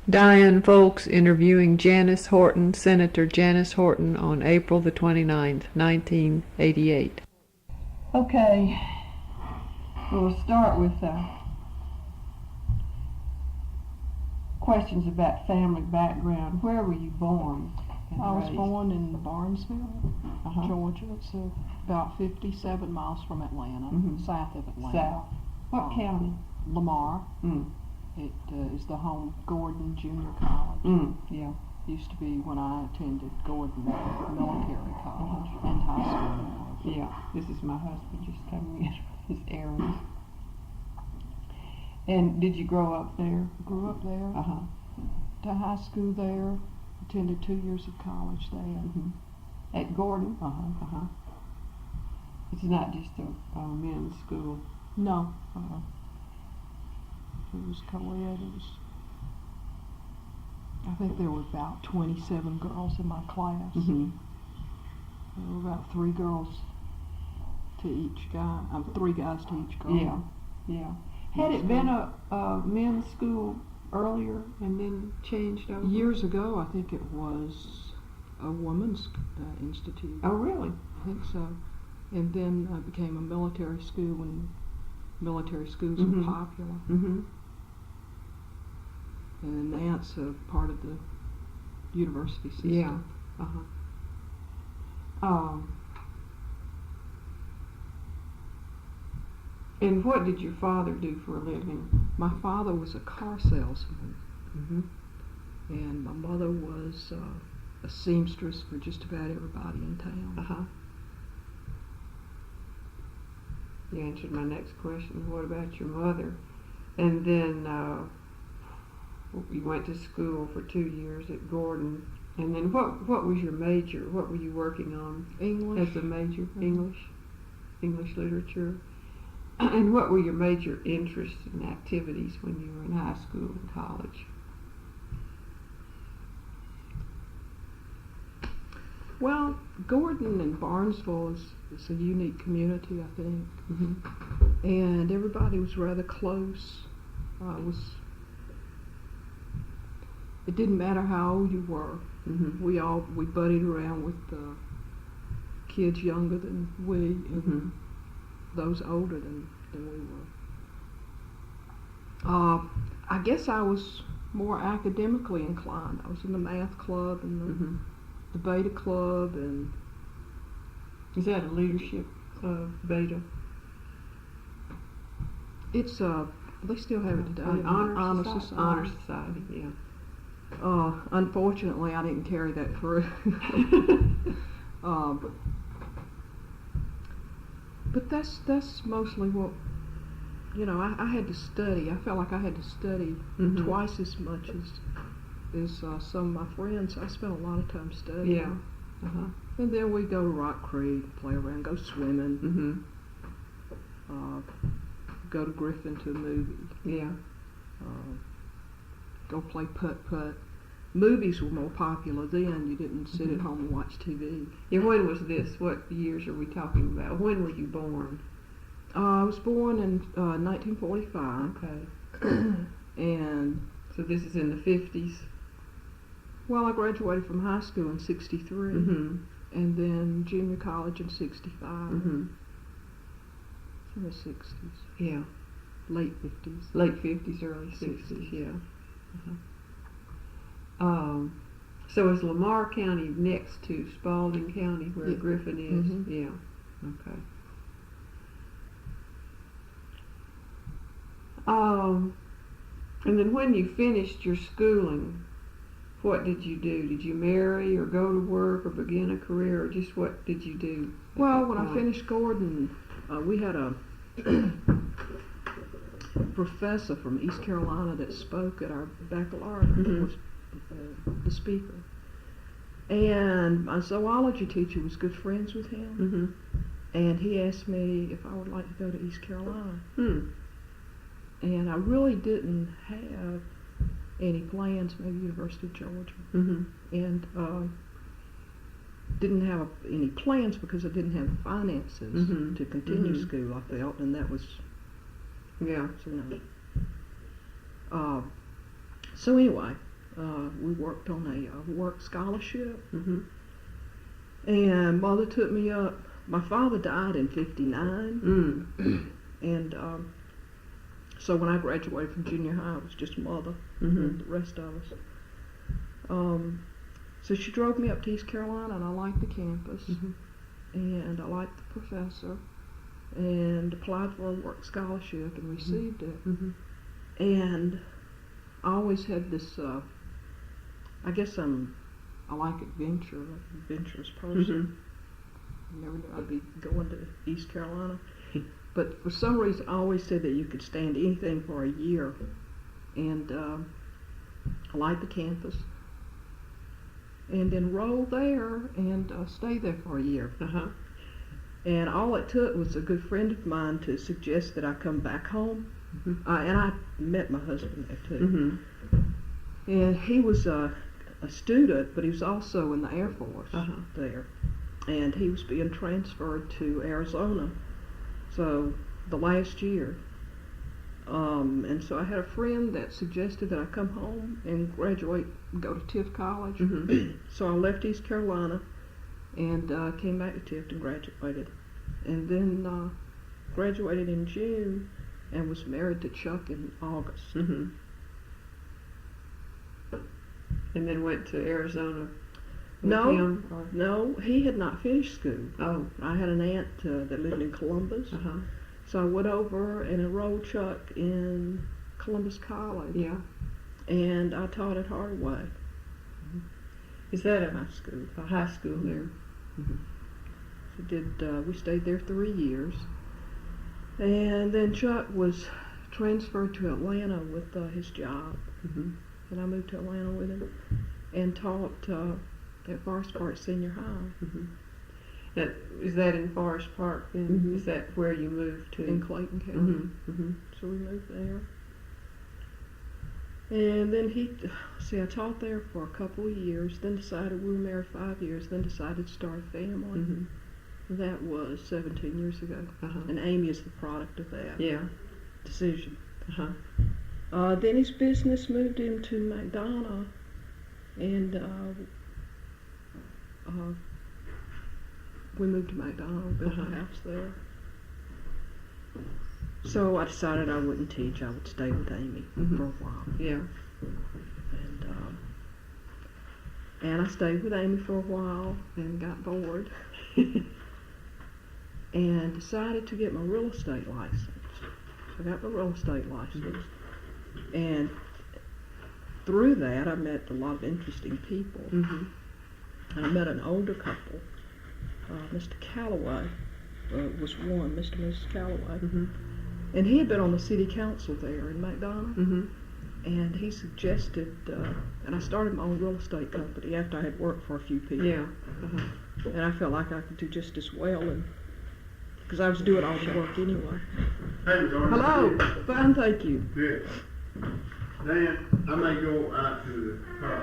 Diane Folks interviewing Janice Horton, Senator Janice Horton, on April the 29th, 1988. Okay, we'll start with questions about family background. Where were you born and I was raised? born in Barnesville, Georgia. It's about 57 miles from Atlanta, south of Atlanta. South. What county? Lamar. It is the home Gordon Junior College. Yeah. Used to be when I attended Gordon Military College and high school. Yeah, this is my husband just coming in with his errands. And did you grow up there? Grew up there. To high school there. Attended 2 years of college there. At Gordon? It's not just a men's school. No. It was co-ed. I think there were about 27 girls in my class. There were about 3 girls to each guy. 3 guys to each girl. Yeah. Had it been a men's school earlier and then changed over? Years ago, I think it was a women's institute. Oh, really? I think so. And then it became a military school when military schools were popular. And Nance part of the university system. Yeah. And what did your father do for a living? My father was a car salesman, and my mother was a seamstress for just about everybody in town. You answered my next question. What about your mother? And then you went to school for 2 years at Gordon. And then what was your major? What were you working on? English. As a major? English literature. And what were your major interests and activities when you were in high school and college? Well, Gordon and Barnesville is a unique community, I think. And everybody was rather close. It didn't matter how old you were. We buddied around with kids younger than we, and those older than we were. I guess I was more academically inclined. I was in the math club and the beta club. And is that a leadership club, beta? It's they still have it today. An honor society. Honor society, yeah. Unfortunately, I didn't carry that through. But that's mostly what, I had to study. I felt like I had to study twice as much as some of my friends. I spent a lot of time studying. Yeah. And then we go to Rock Creek, play around, go swimming, go to Griffin to a movie. Yeah. Go play putt-putt. Movies were more popular then. You didn't sit at home and watch TV. Yeah, when was this? What years are we talking about? When were you born? I was born in 1945. Okay. And so this is in the 50s? Well, I graduated from high school in 63. And then junior college in 65. So the 60s. Yeah. Late 50s. Late 50s, early 60s, yeah. So is Lamar County next to Spalding County, where Griffin is? Yeah. Okay. And then when you finished your schooling, what did you do? Did you marry or go to work or begin a career, or just what did you do? Well, when I finished Gordon, we had a professor from East Carolina that spoke at our baccalaureate, was the speaker. And my zoology teacher was good friends with him. And he asked me if I would like to go to East Carolina. And I really didn't have any plans, maybe University of Georgia. And didn't have any plans because I didn't have the finances to continue school, I felt, and that was, yeah. So anyway, We worked on a work scholarship, Mm-hmm. and Mother took me up. My father died in '59, and so when I graduated from junior high, it was just Mother and the rest of us. So she drove me up to East Carolina, and I liked the campus, and I liked the professor, and applied for a work scholarship and received it. And I always had this, I guess I like adventurous person. Never knew I'd be going to East Carolina. But for some reason, I always said that you could stand anything for a year. And I liked the campus. And enrolled there and stayed there for a year. And all it took was a good friend of mine to suggest that I come back home. And I met my husband there too. And he was a student, but he was also in the Air Force there. And he was being transferred to Arizona, so the last year. And so I had a friend that suggested that I come home and graduate, go to Tift College. So I left East Carolina and came back to Tift and graduated. And then graduated in June and was married to Chuck in August. And then went to Arizona. No, he had not finished school. Oh. I had an aunt that lived in Columbus. So I went over and enrolled Chuck in Columbus College. Yeah. And I taught at Hardaway. Is that a high school? A high school there. So we stayed there 3 years. And then Chuck was transferred to Atlanta with his job. And I moved to Atlanta with him and taught at Forest Park Senior High. Now, is that in Forest Park? Is that where you moved to? In Clayton County. So we moved there. And then I taught there for a couple of years, then decided we were married 5 years, then decided to start a family. That was 17 years ago. And Amy is the product of that decision. Then his business moved him to McDonough, and we moved to McDonough, built a house there. So I decided I wouldn't teach, I would stay with Amy for a while. Yeah. And I stayed with Amy for a while and got bored and decided to get my real estate license. So I got my real estate license. And through that, I met a lot of interesting people. I met an older couple. Mr. Calloway was one, Mr. and Mrs. Calloway. And he had been on the city council there in McDonough. And he suggested, and I started my own real estate company after I had worked for a few people. And I felt like I could do just as well, because I was doing all the work anyway. Hey, Hello, fine, thank you. Good. Dan, I may go out to the car.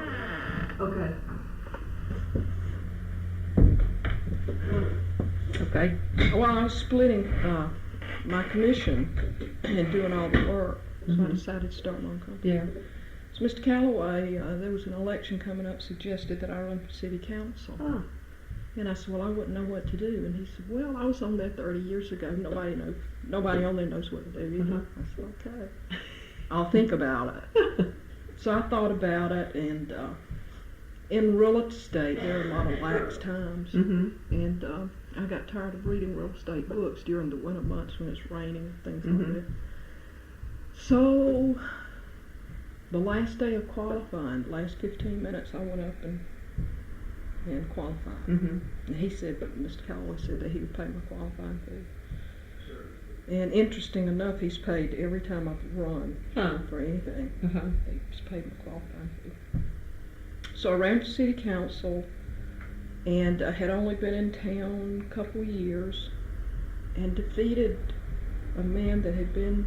Okay. Okay. Well, I was splitting my commission and doing all the work, so I decided to start my own company. Yeah. So Mr. Calloway, there was an election coming up, suggested that I run for city council. And I said, well, I wouldn't know what to do. And he said, well, I was on there 30 years ago. Nobody on there knows what to do, you know. I said, okay, I'll think about it. So I thought about it, and in real estate, there are a lot of lax times. And I got tired of reading real estate books during the winter months when it's raining and things like that. So the last day of qualifying, the last 15 minutes, I went up and qualified. And he said, Mr. Calloway said that he would pay my qualifying fee. And interesting enough, he's paid every time I've run for anything. He's paid my qualifying fee. So I ran for city council, and I had only been in town a couple of years, and defeated a man that had been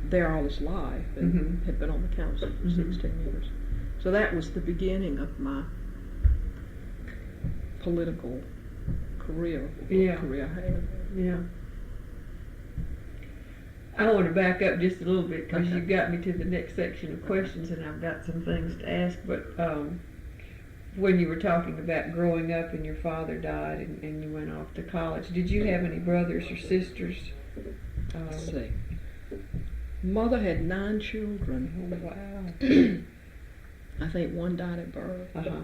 there all his life and had been on the council for 16 years. So that was the beginning of my political career. Career I had. Yeah. I want to back up just a little bit because Okay. you got me to the next section of questions, and I've got some things to ask. But when you were talking about growing up and your father died and you went off to college, did you have any brothers or sisters? Let's see. Mother had 9 children. Oh, wow. I think one died at birth. Uh-huh.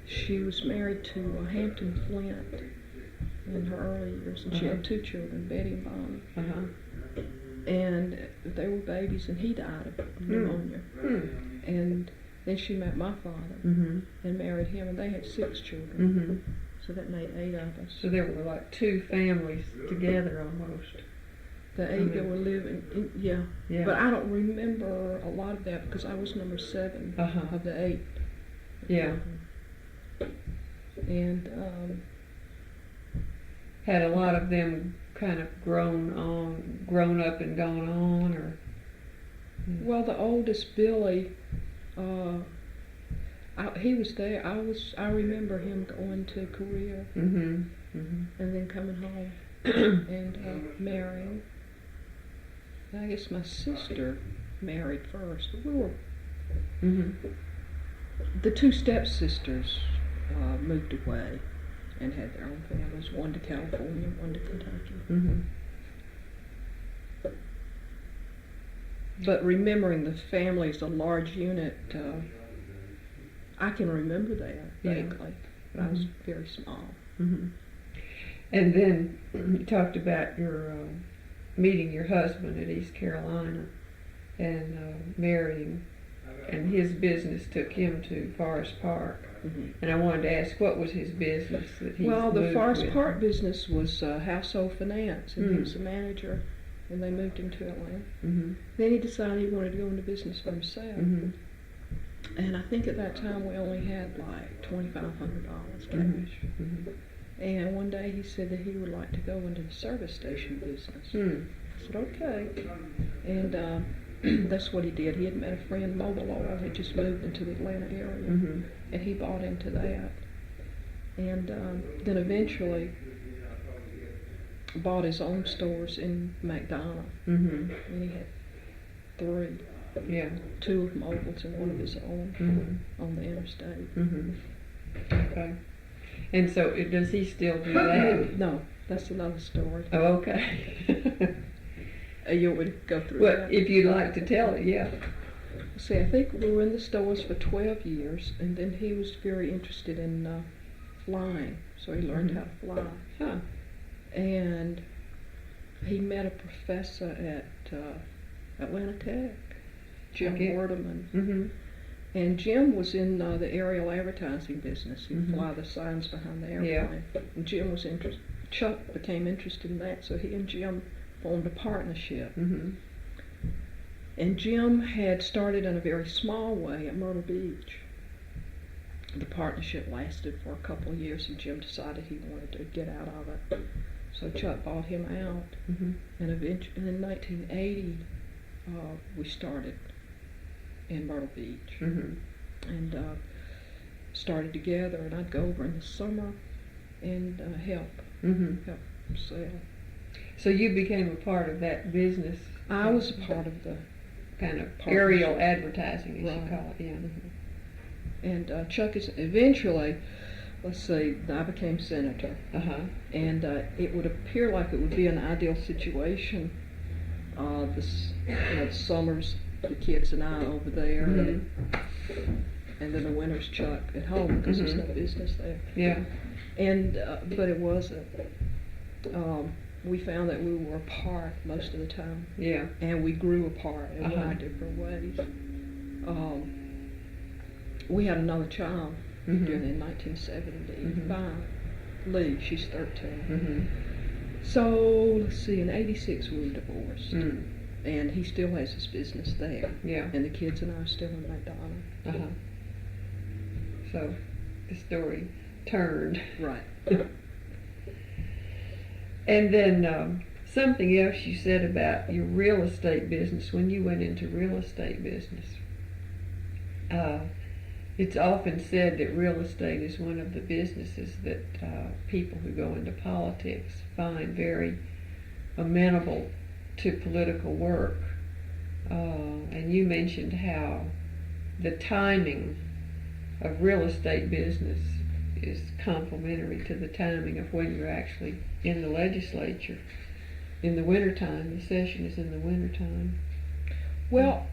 She was married to Hampton Flint in her early years, and she had 2 children, Betty and Bonnie. Uh-huh. And they were babies, and he died of pneumonia. And then she met my father Mm-hmm. and married him, and they had 6 children. Mm-hmm. So that made 8 of us. So there were like 2 families together almost. The 8 that were living, yeah. Yeah. But I don't remember a lot of that because I was number 7 Uh-huh. of the 8. Yeah. And Had a lot of them kind of grown up and gone on, or? well, the oldest Billy, he was there. I remember him going to Korea Mm-hmm. Mm-hmm. and then coming home and marrying. And I guess my sister married first. We were Mm-hmm. the 2 stepsisters moved away and had their own families. One to California, one to Kentucky. Mm-hmm. But remembering the family as a large unit, I can remember that Yeah. vaguely. But I was very small. Mm-hmm. And then you talked about your meeting your husband at East Carolina and marrying, and his business took him to Forest Park. Mm-hmm. And I wanted to ask, what was his business that he Well, the moved Forest with? Park business was household finance, and he Mm. was a manager, and they moved him to Atlanta. Mm-hmm. Then he decided he wanted to go into business for himself. Mm-hmm. And I think at that time we only had like $2,500 cash. Mm-hmm. And one day he said that he would like to go into the service station business. Mm. I said, okay. And that's what he did. He had met a friend, Mobile Oil, had just moved into the Atlanta area, Mm-hmm. and he bought into that. And then eventually bought his own stores in McDonough, Mm-hmm. and he had 3, Yeah. 2 of Mobile's and 1 of his own Mm-hmm. on the interstate. Mm-hmm. Okay. And so does he still do that? No, that's another story. Oh, okay. You want me to go through Well, that? if you'd like to tell it, yeah. See, I think we were in the stores for 12 years, and then he was very interested in flying, so he learned how to fly. Huh. And he met a professor at Atlanta Tech, Jim Okay. Wardeman. Mm-hmm. And Jim was in the aerial advertising business. He'd Mhm. fly the signs behind the airplane. And Jim was interested. Chuck became interested in that, so he and Jim formed a partnership. Mm-hmm. And Jim had started in a very small way at Myrtle Beach. The partnership lasted for a couple of years, and Jim decided he wanted to get out of it. So Chuck bought him out, Mm-hmm. and eventually, in 1980, we started in Myrtle Beach, Mm-hmm. and started together. And I'd go over in the summer and help Mm-hmm. sell. So you became a part of that business. I was a part of the kind of partnership. aerial advertising, as you Right. call it. Yeah. And Chuck is eventually, let's see, I became senator. Uh-huh. And it would appear like it would be an ideal situation. The summers, the kids and I over there, Mhm. and then the winters Chuck at home because there's no Mhm. business there. Yeah. And but it wasn't. We found that we were apart most of the time, Yeah. and we grew apart in a lot Uh-huh. of different ways. We had another child Mhm. during 1975. Lee, she's 13. Mm-hmm. So let's see, in '86 we were divorced, Mm. and he still has his business there, Yeah. and the kids and I are still in McDonough. Uh-huh. So the story turned. Right. And then something else you said about your real estate business when you went into real estate business. It's often said that real estate is one of the businesses that people who go into politics find very amenable to political work, and you mentioned how the timing of real estate business is complementary to the timing of when you're actually in the legislature. In the wintertime, the session is in the wintertime. Well,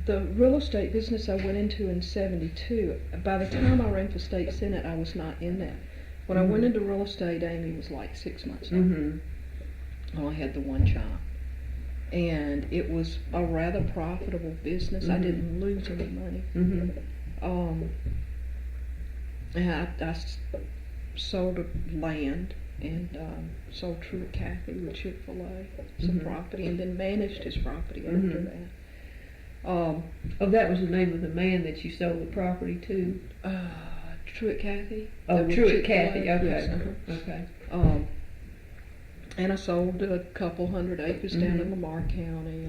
the real estate business I went into in '72, by the time I ran for state senate, I was not in that. When I went into real estate, Amy was like 6 months old. I only had the one child. And it was a rather profitable business. I didn't lose any money. And I sold land and sold Truett Cathy with Chick-fil-A some property, and then managed his property after that. Oh, that was the name of the man that you sold the property to? Truett Cathy. Oh, Truett Cathy, okay. Yes, Okay. And I sold a couple hundred acres down in Lamar County.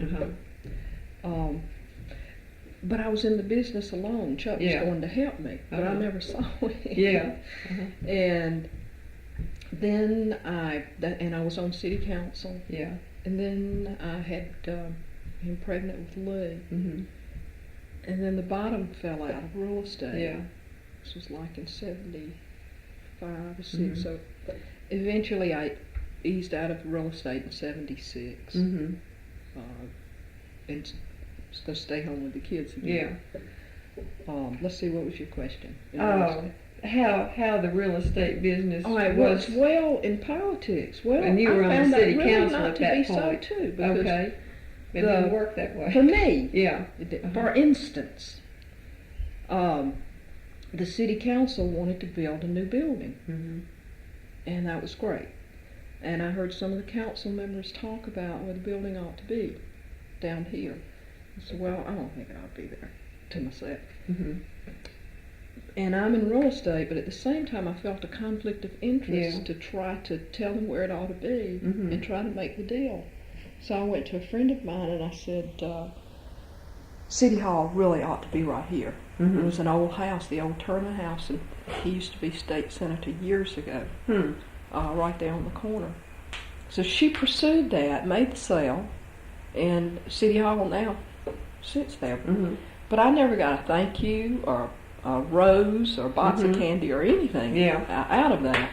And, but I was in the business alone. Chuck was going to help me, but I never saw him. And then I was on city council. And then I had been pregnant with Lee. And then the bottom fell out of real estate. This was like in 75 or 6. So eventually I eased out of real estate in 76. And was going to stay home with the kids again. Let's see, what was your question? How the real estate business was well in politics. Well, and you were I on found city that really council not at to that be point. so too. Because it didn't work that way. For me, Yeah. For instance, the city council wanted to build a new building, and that was great. And I heard some of the council members talk about where the building ought to be down here. I said, well, I don't think it ought to be there, to myself. And I'm in real estate, but at the same time I felt a conflict of interest to try to tell them where it ought to be and try to make the deal. So I went to a friend of mine and I said, City Hall really ought to be right here. It was an old house, the old Turner house, and he used to be state senator years ago, right there on the corner. So she pursued that, made the sale, and City Hall now sits there. But I never got a thank you or a rose or a box of candy or anything out of that.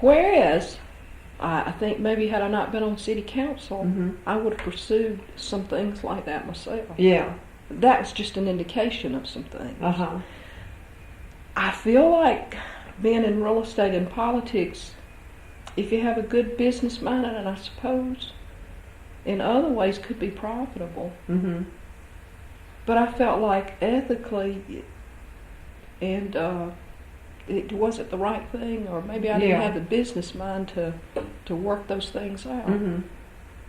Whereas, I think maybe had I not been on city council, I would have pursued some things like that myself. That was just an indication of some things. I feel like being in real estate and politics, if you have a good business mind, and I suppose in other ways could be profitable. But I felt like ethically and it wasn't the right thing, or maybe I didn't have the business mind to work those things out.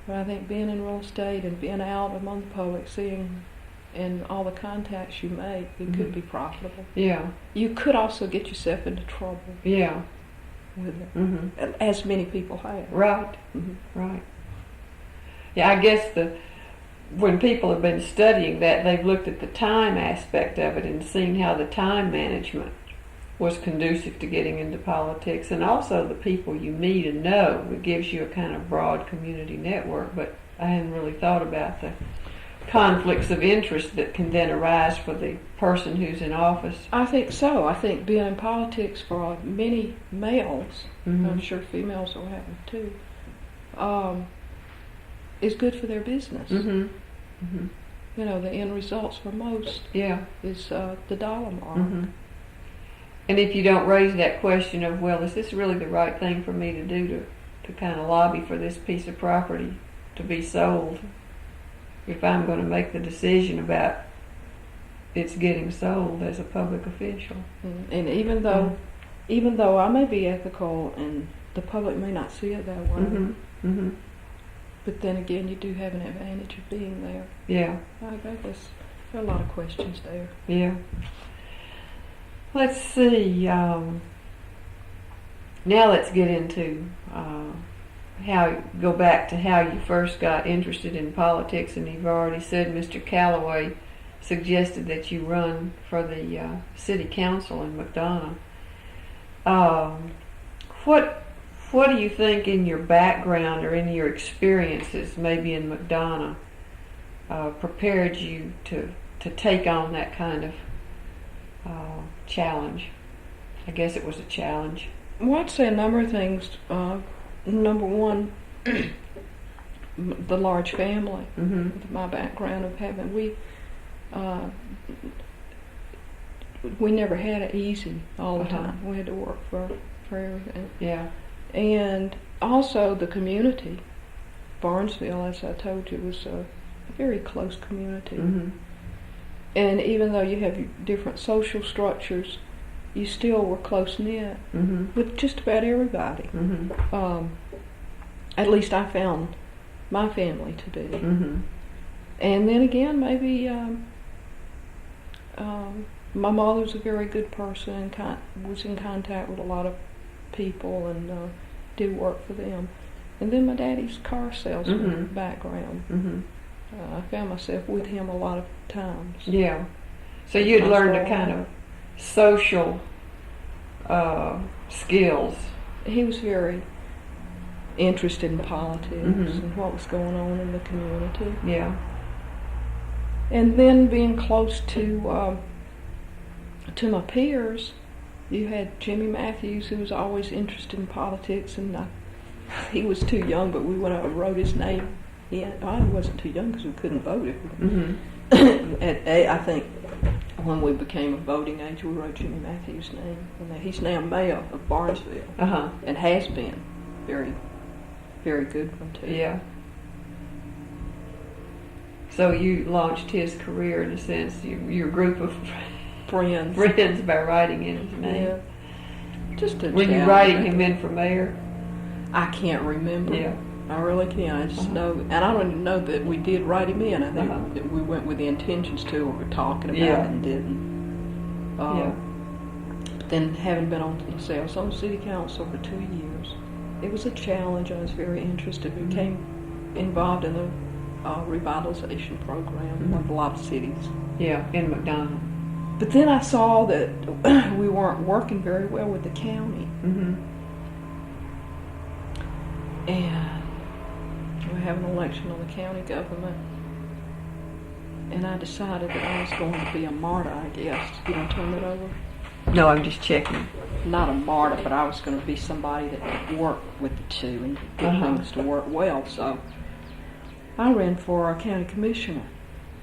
But I think being in real estate and being out among the public, seeing and all the contacts you make, it could be profitable. You could also get yourself into trouble. With it, as many people have. Right. Yeah, I guess when people have been studying that, they've looked at the time aspect of it and seen how the time management was conducive to getting into politics, and also the people you meet and know. It gives you a kind of broad community network, but I hadn't really thought about the conflicts of interest that can then arise for the person who's in office. I think so. I think being in politics for many males, I'm sure females will have it too, is good for their business. You know, the end results for most is the dollar mark. And if you don't raise that question of, well, is this really the right thing for me to do to kind of lobby for this piece of property to be sold, if I'm going to make the decision about it's getting sold as a public official. And even though I may be ethical and the public may not see it that way, but then again, you do have an advantage of being there. I guess there are a lot of questions there. Let's see. Now let's get into go back to how you first got interested in politics. And you've already said Mr. Calloway suggested that you run for the city council in McDonough. What do you think in your background or in your experiences, maybe in McDonough, prepared you to take on that kind of challenge? I guess it was a challenge. Well, I'd say a number of things. Number one, the large family. With my background of having, we never had it easy all the time. We had to work for everything. Yeah. And also the community. Barnesville, as I told you, was a very close community. And even though you have different social structures, you still were close-knit with just about everybody. At least I found my family to be. And then again, maybe my mother's a very good person and was in contact with a lot of people and did work for them. And then my daddy's car salesman background. I found myself with him a lot of times. Yeah. So you'd learned a kind of social skills. He was very interested in politics and what was going on in the community. Yeah. And then being close to my peers, you had Jimmy Matthews, who was always interested in politics, and he was too young, but we went out and wrote his name. I wasn't too young because we couldn't vote. I think when we became a voting age, we wrote Jimmy Matthews' name. And he's now mayor of Barnesville and has been very, very good one too. Yeah. So you launched his career in a sense, your group of friends by writing in his name. Yeah. Just a Were you writing him in for mayor? I can't remember. Yeah. I really can't. I just know, and I don't even know that we did write him in. I think that we went with the intentions to, or we were talking about it and didn't. But then, having been on, I was on city council for 2 years. It was a challenge. I was very interested. We became involved in the revitalization program of a lot of cities. Yeah, in McDonough. But then I saw that we weren't working very well with the county. And we have an election on the county government. And I decided that I was going to be a martyr, I guess. You don't turn that over? No, I'm just checking. Not a martyr, but I was going to be somebody that worked with the two and get things to work well. So I ran for a county commissioner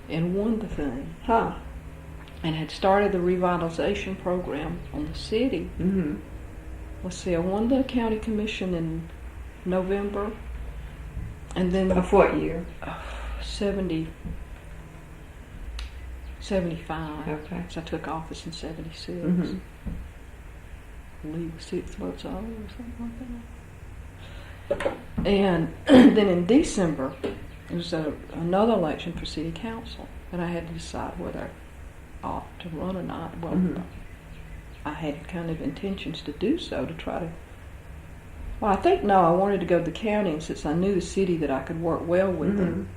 and won the thing. And had started the revitalization program on the city. Let's see, I won the county commission in November. And then of what year? 75. Okay. So I took office in 76. I believe 6 votes old or something like that. And then in December, it was another election for city council, and I had to decide whether I ought to run or not. Well, I had kind of intentions to do so, to try to. Well, I think I wanted to go to the county, and since I knew the city, that I could work well with them.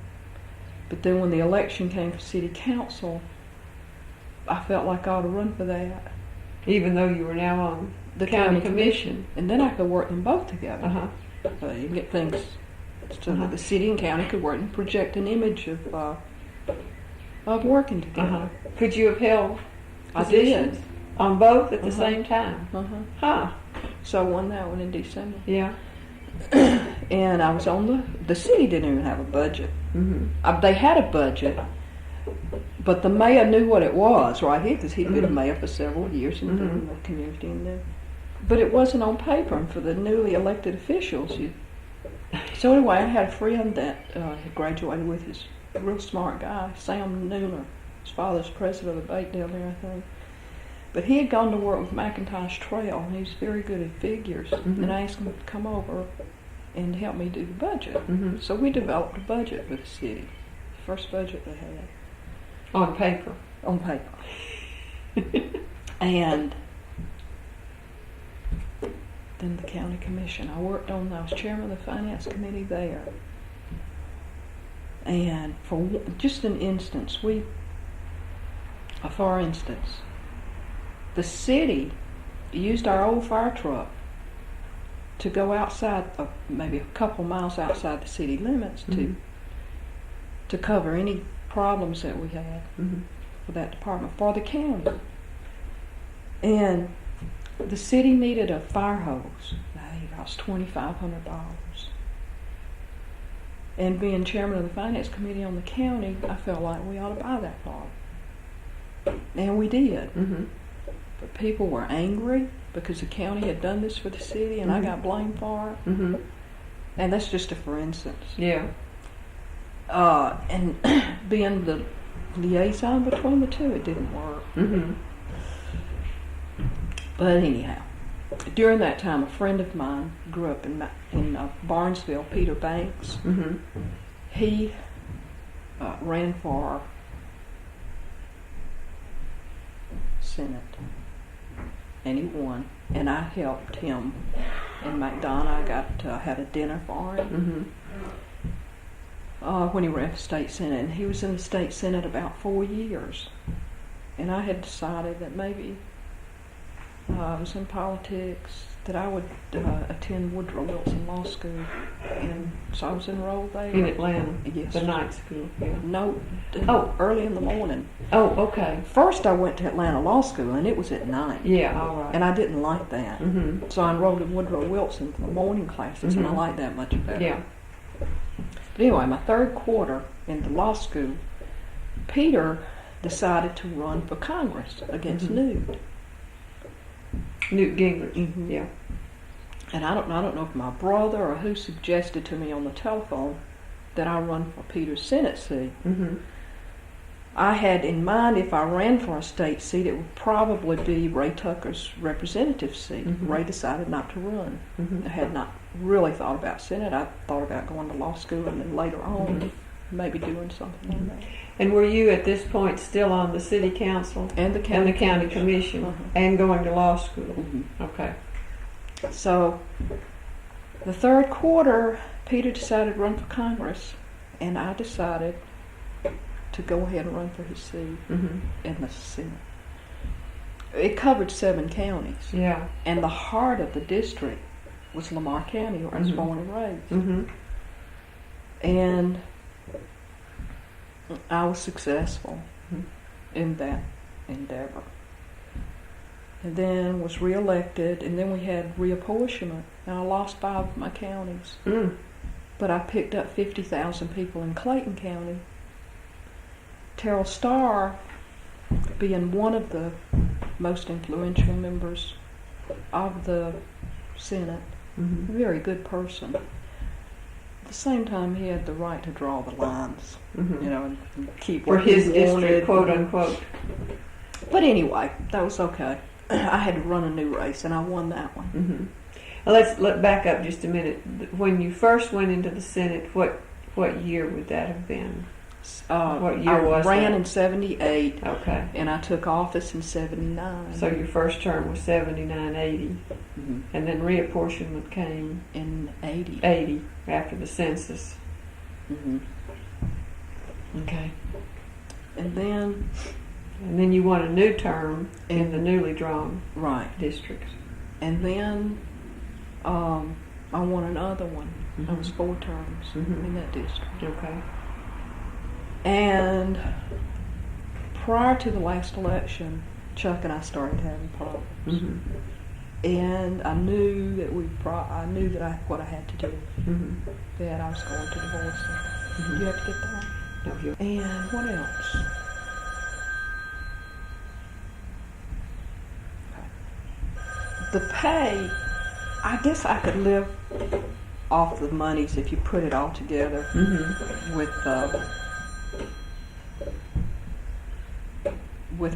But then when the election came for city council, I felt like I ought to run for that. Even though you were now on the county commission. And then I could work them both together. You get things so that the city and county could work and project an image of working together. Could you have held positions on both at the same time? So I won that one in December. Yeah. And I was on the city didn't even have a budget. They had a budget, but the mayor knew what it was right here, because he'd been a mayor for several years in the community. But it wasn't on paper, and for the newly elected officials. So anyway, I had a friend that had graduated with, his real smart guy, Sam Nooner. His father's president of the bank down there, I think. But he had gone to work with McIntosh Trail, and he was very good at figures. And I asked him to come over and help me do the budget. So we developed a budget for the city. The first budget they had. On paper. On paper. And then the county commission. I was chairman of the finance committee there. And for just an instance, for instance, the city used our old fire truck to go outside, maybe a couple miles outside the city limits to cover any problems that we had for that department, for the county. And the city needed a fire hose. It cost $2,500. And being chairman of the finance committee on the county, I felt like we ought to buy that product. And we did. But people were angry because the county had done this for the city, and I got blamed for it. And that's just a for instance. Yeah. And being the liaison between the two, it didn't work. But anyhow, during that time, a friend of mine grew up in Barnesville, Peter Banks. He ran for Senate, and he won. And I helped him in McDonough. I got had a dinner for him when he ran for state senate, and he was in the state senate about 4 years. And I had decided that maybe I was in politics, that I would attend Woodrow Wilson Law School, and so I was enrolled there. In Atlanta? Yes. The night school? Yeah. No, early in the morning. Oh, okay. First I went to Atlanta Law School, and it was at night. Yeah, all right. And I didn't like that. So I enrolled in Woodrow Wilson for the morning classes, and I liked that much better. Yeah. But anyway, my third quarter in the law school, Peter decided to run for Congress against Newt Gingrich. Yeah. And I don't know if my brother or who suggested to me on the telephone that I run for Peter's Senate seat. I had in mind, if I ran for a state seat, it would probably be Ray Tucker's representative seat. Ray decided not to run. I had not really thought about Senate. I thought about going to law school, and then later on maybe doing something like that. And were you at this point still on the city council And the county commission and going to law school? Okay. So the third quarter, Peter decided to run for Congress, and I decided to go ahead and run for his seat in the Senate. It covered 7 counties. Yeah. And the heart of the district was Lamar County, where I was born and raised. And I was successful in that endeavor. And then was reelected, and then we had reapportionment, and I lost 5 of my counties. But I picked up 50,000 people in Clayton County. Terrell Starr, being one of the most influential members of the Senate, a very good person. At the same time, he had the right to draw the lines, and keep for what his he district, wanted, quote unquote. But anyway, that was okay. I had to run a new race, and I won that one. Well, let's back up just a minute. When you first went into the Senate, what year would that have been? What year was I ran that? in 78. Okay. And I took office in 79. So your first term was 79, 80. And then reapportionment came in 80. 80 after the census. Okay. And then you won a new term in the newly drawn districts. And then I won another one. I was 4 terms in that district. Okay. And prior to the last election, Chuck and I started having problems. And I knew that what I had to do, that I was going to divorce him. You have to get that? No, and what else? The pay, I guess I could live off the monies if you put it all together with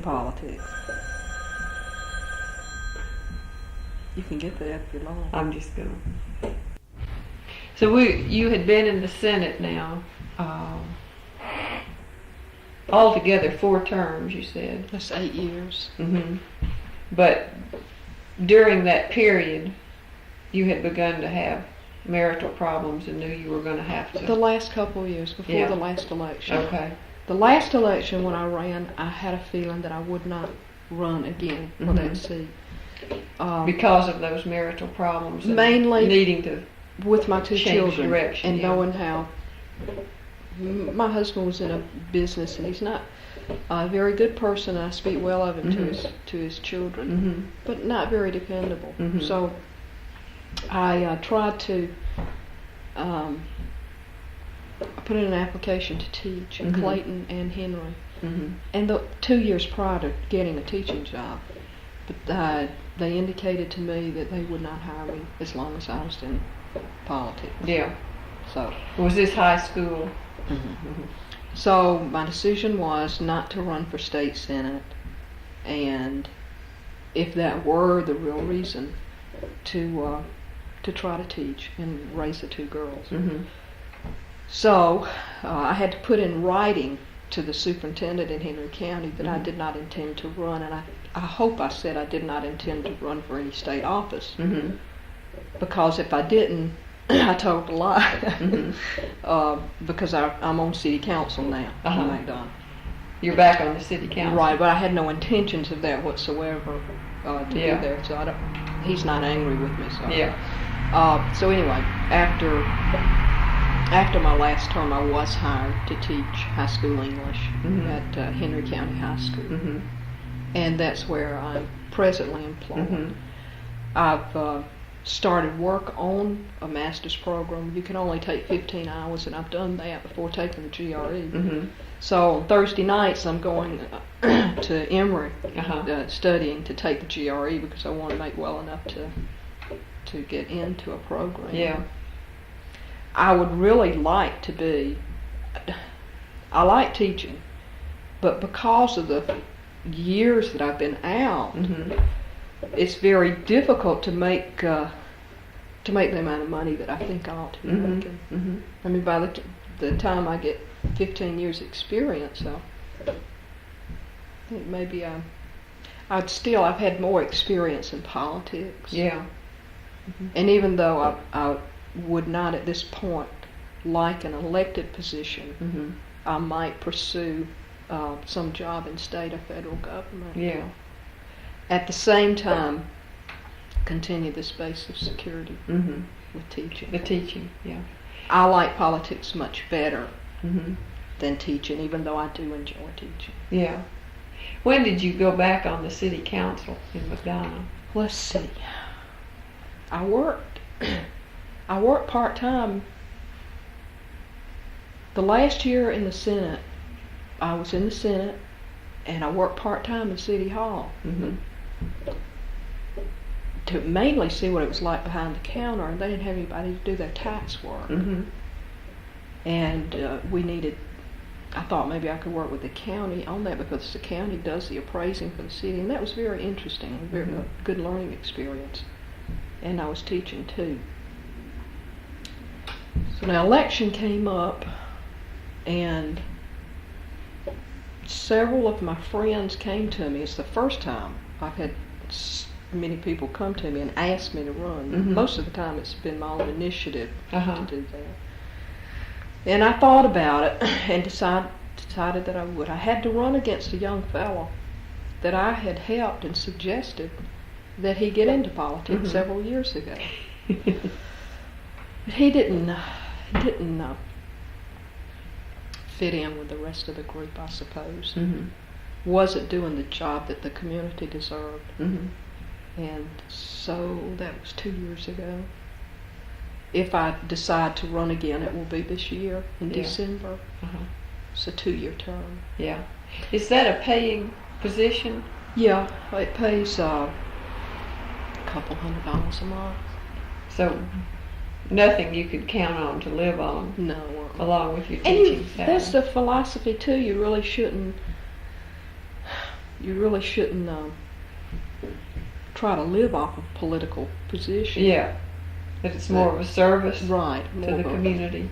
politics. You can get that if you're long. I'm just gonna. So you had been in the Senate now, altogether 4 terms. You said That's 8 years. But during that period, you had begun to have marital problems and knew you were going to have to. The last couple of years before the last election. Okay. The last election when I ran, I had a feeling that I would not run again for that seat. Because of those marital problems, and Mainly needing to with my two change children direction, and yeah. knowing how my husband was in a business, and he's not a very good person. I speak well of him to his children, but not very dependable. So I tried to put in an application to teach in Clayton and Henry, and 2 years prior to getting a teaching job, but they indicated to me that they would not hire me as long as I was in politics. Yeah. So Was this high school? So my decision was not to run for state senate, and if that were the real reason, to try to teach and raise the two girls. So I had to put in writing to the superintendent in Henry County that I did not intend to run, and I hope I said I did not intend to run for any state office, because if I didn't, I told a lie. Because I'm on city council now in McDonough. You're back on the city council. Right, but I had no intentions of that whatsoever to be there, so he's not angry with me. So so anyway, after my last term, I was hired to teach high school English at Henry County High School, and that's where I'm presently employed. I've started work on a master's program. You can only take 15 hours, and I've done that before taking the GRE. So on Thursday nights, I'm going to Emory studying to take the GRE because I want to make well enough to get into a program. Yeah. I would really like to be. I like teaching, but because of the years that I've been out, it's very difficult to make the amount of money that I think I ought to be making. I mean, by the time I get 15 years experience, I think maybe I've had more experience in politics. Yeah. And even though I would not at this point like an elected position, I might pursue some job in state or federal government. Yeah. At the same time, continue this base of security with teaching. The teaching, yeah. I like politics much better than teaching, even though I do enjoy teaching. Yeah. When did you go back on the city council in McDonough? Let's see. I worked part-time. The last year in the Senate, I was in the Senate, and I worked part-time in City Hall to mainly see what it was like behind the counter, and they didn't have anybody to do their tax work. And I thought maybe I could work with the county on that because the county does the appraising for the city, and that was very interesting, a very good learning experience. And I was teaching too. So now election came up, and several of my friends came to me. It's the first time I've had many people come to me and ask me to run. Most of the time it's been my own initiative to do that. And I thought about it and decided that I would. I had to run against a young fellow that I had helped and suggested that he get into politics several years ago. He didn't fit in with the rest of the group, I suppose. Wasn't doing the job that the community deserved. And so that was 2 years ago. If I decide to run again, it will be this year in December. It's a 2-year term. Yeah. Is that a paying position? Yeah, it pays a couple $100 a month. So nothing you could count on to live on. No. Along with your And teaching salary. that's the philosophy too. You really shouldn't try to live off of political position. Yeah. That it's more of a service right, to the community.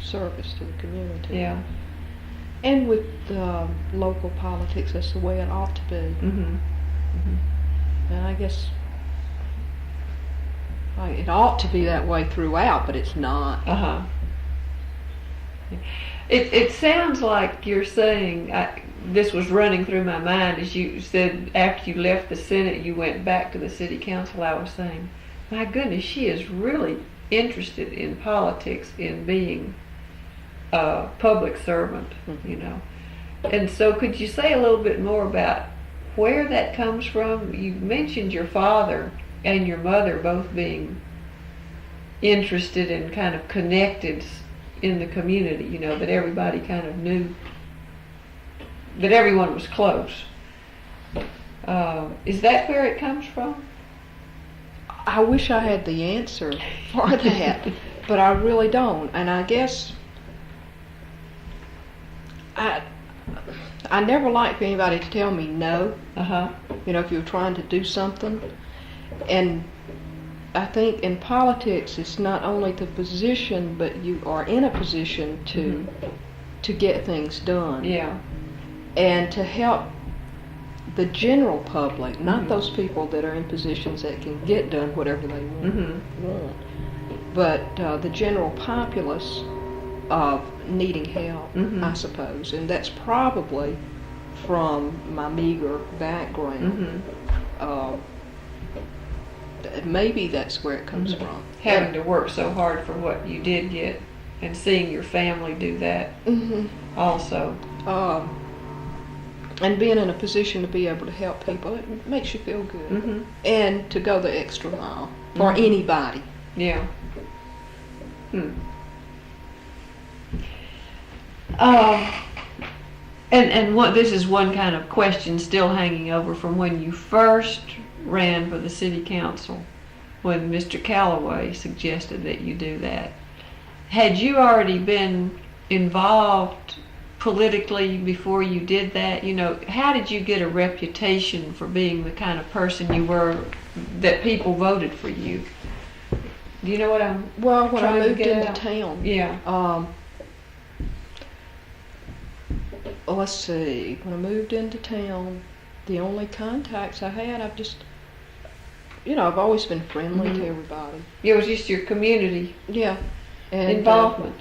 Service to the community. Yeah. And with local politics, that's the way it ought to be. And I guess it ought to be that way throughout, but it's not. It sounds like you're saying this was running through my mind as you said after you left the Senate, you went back to the city council. I was saying, my goodness, she is really interested in politics, in being a public servant, you know. And so could you say a little bit more about where that comes from? You mentioned your father and your mother both being interested and kind of connected in the community, you know, that everybody kind of knew, that everyone was close. Is that where it comes from? I wish I had the answer for that, but I really don't. And I guess I never liked for anybody to tell me no. You know, if you're trying to do something. And I think in politics, it's not only the position, but you are in a position to get things done. Yeah. And to help the general public, not those people that are in positions that can get done whatever they want, but the general populace of needing help, I suppose. And that's probably from my meager background. Maybe that's where it comes from. Having to work so hard for what you did get and seeing your family do that also. And being in a position to be able to help people, it makes you feel good. And to go the extra mile for anybody. Yeah. And what this is one kind of question still hanging over from when you first ran for the city council, when Mr. Calloway suggested that you do that. Had you already been involved politically before you did that? You know, how did you get a reputation for being the kind of person you were, that people voted for you? Do you know what I'm Well, when I trying to moved get into at? town, Yeah. let's see, when I moved into town, the only contacts I had, I've just, you know, I've always been friendly to everybody. It was just your community Yeah. And involvement.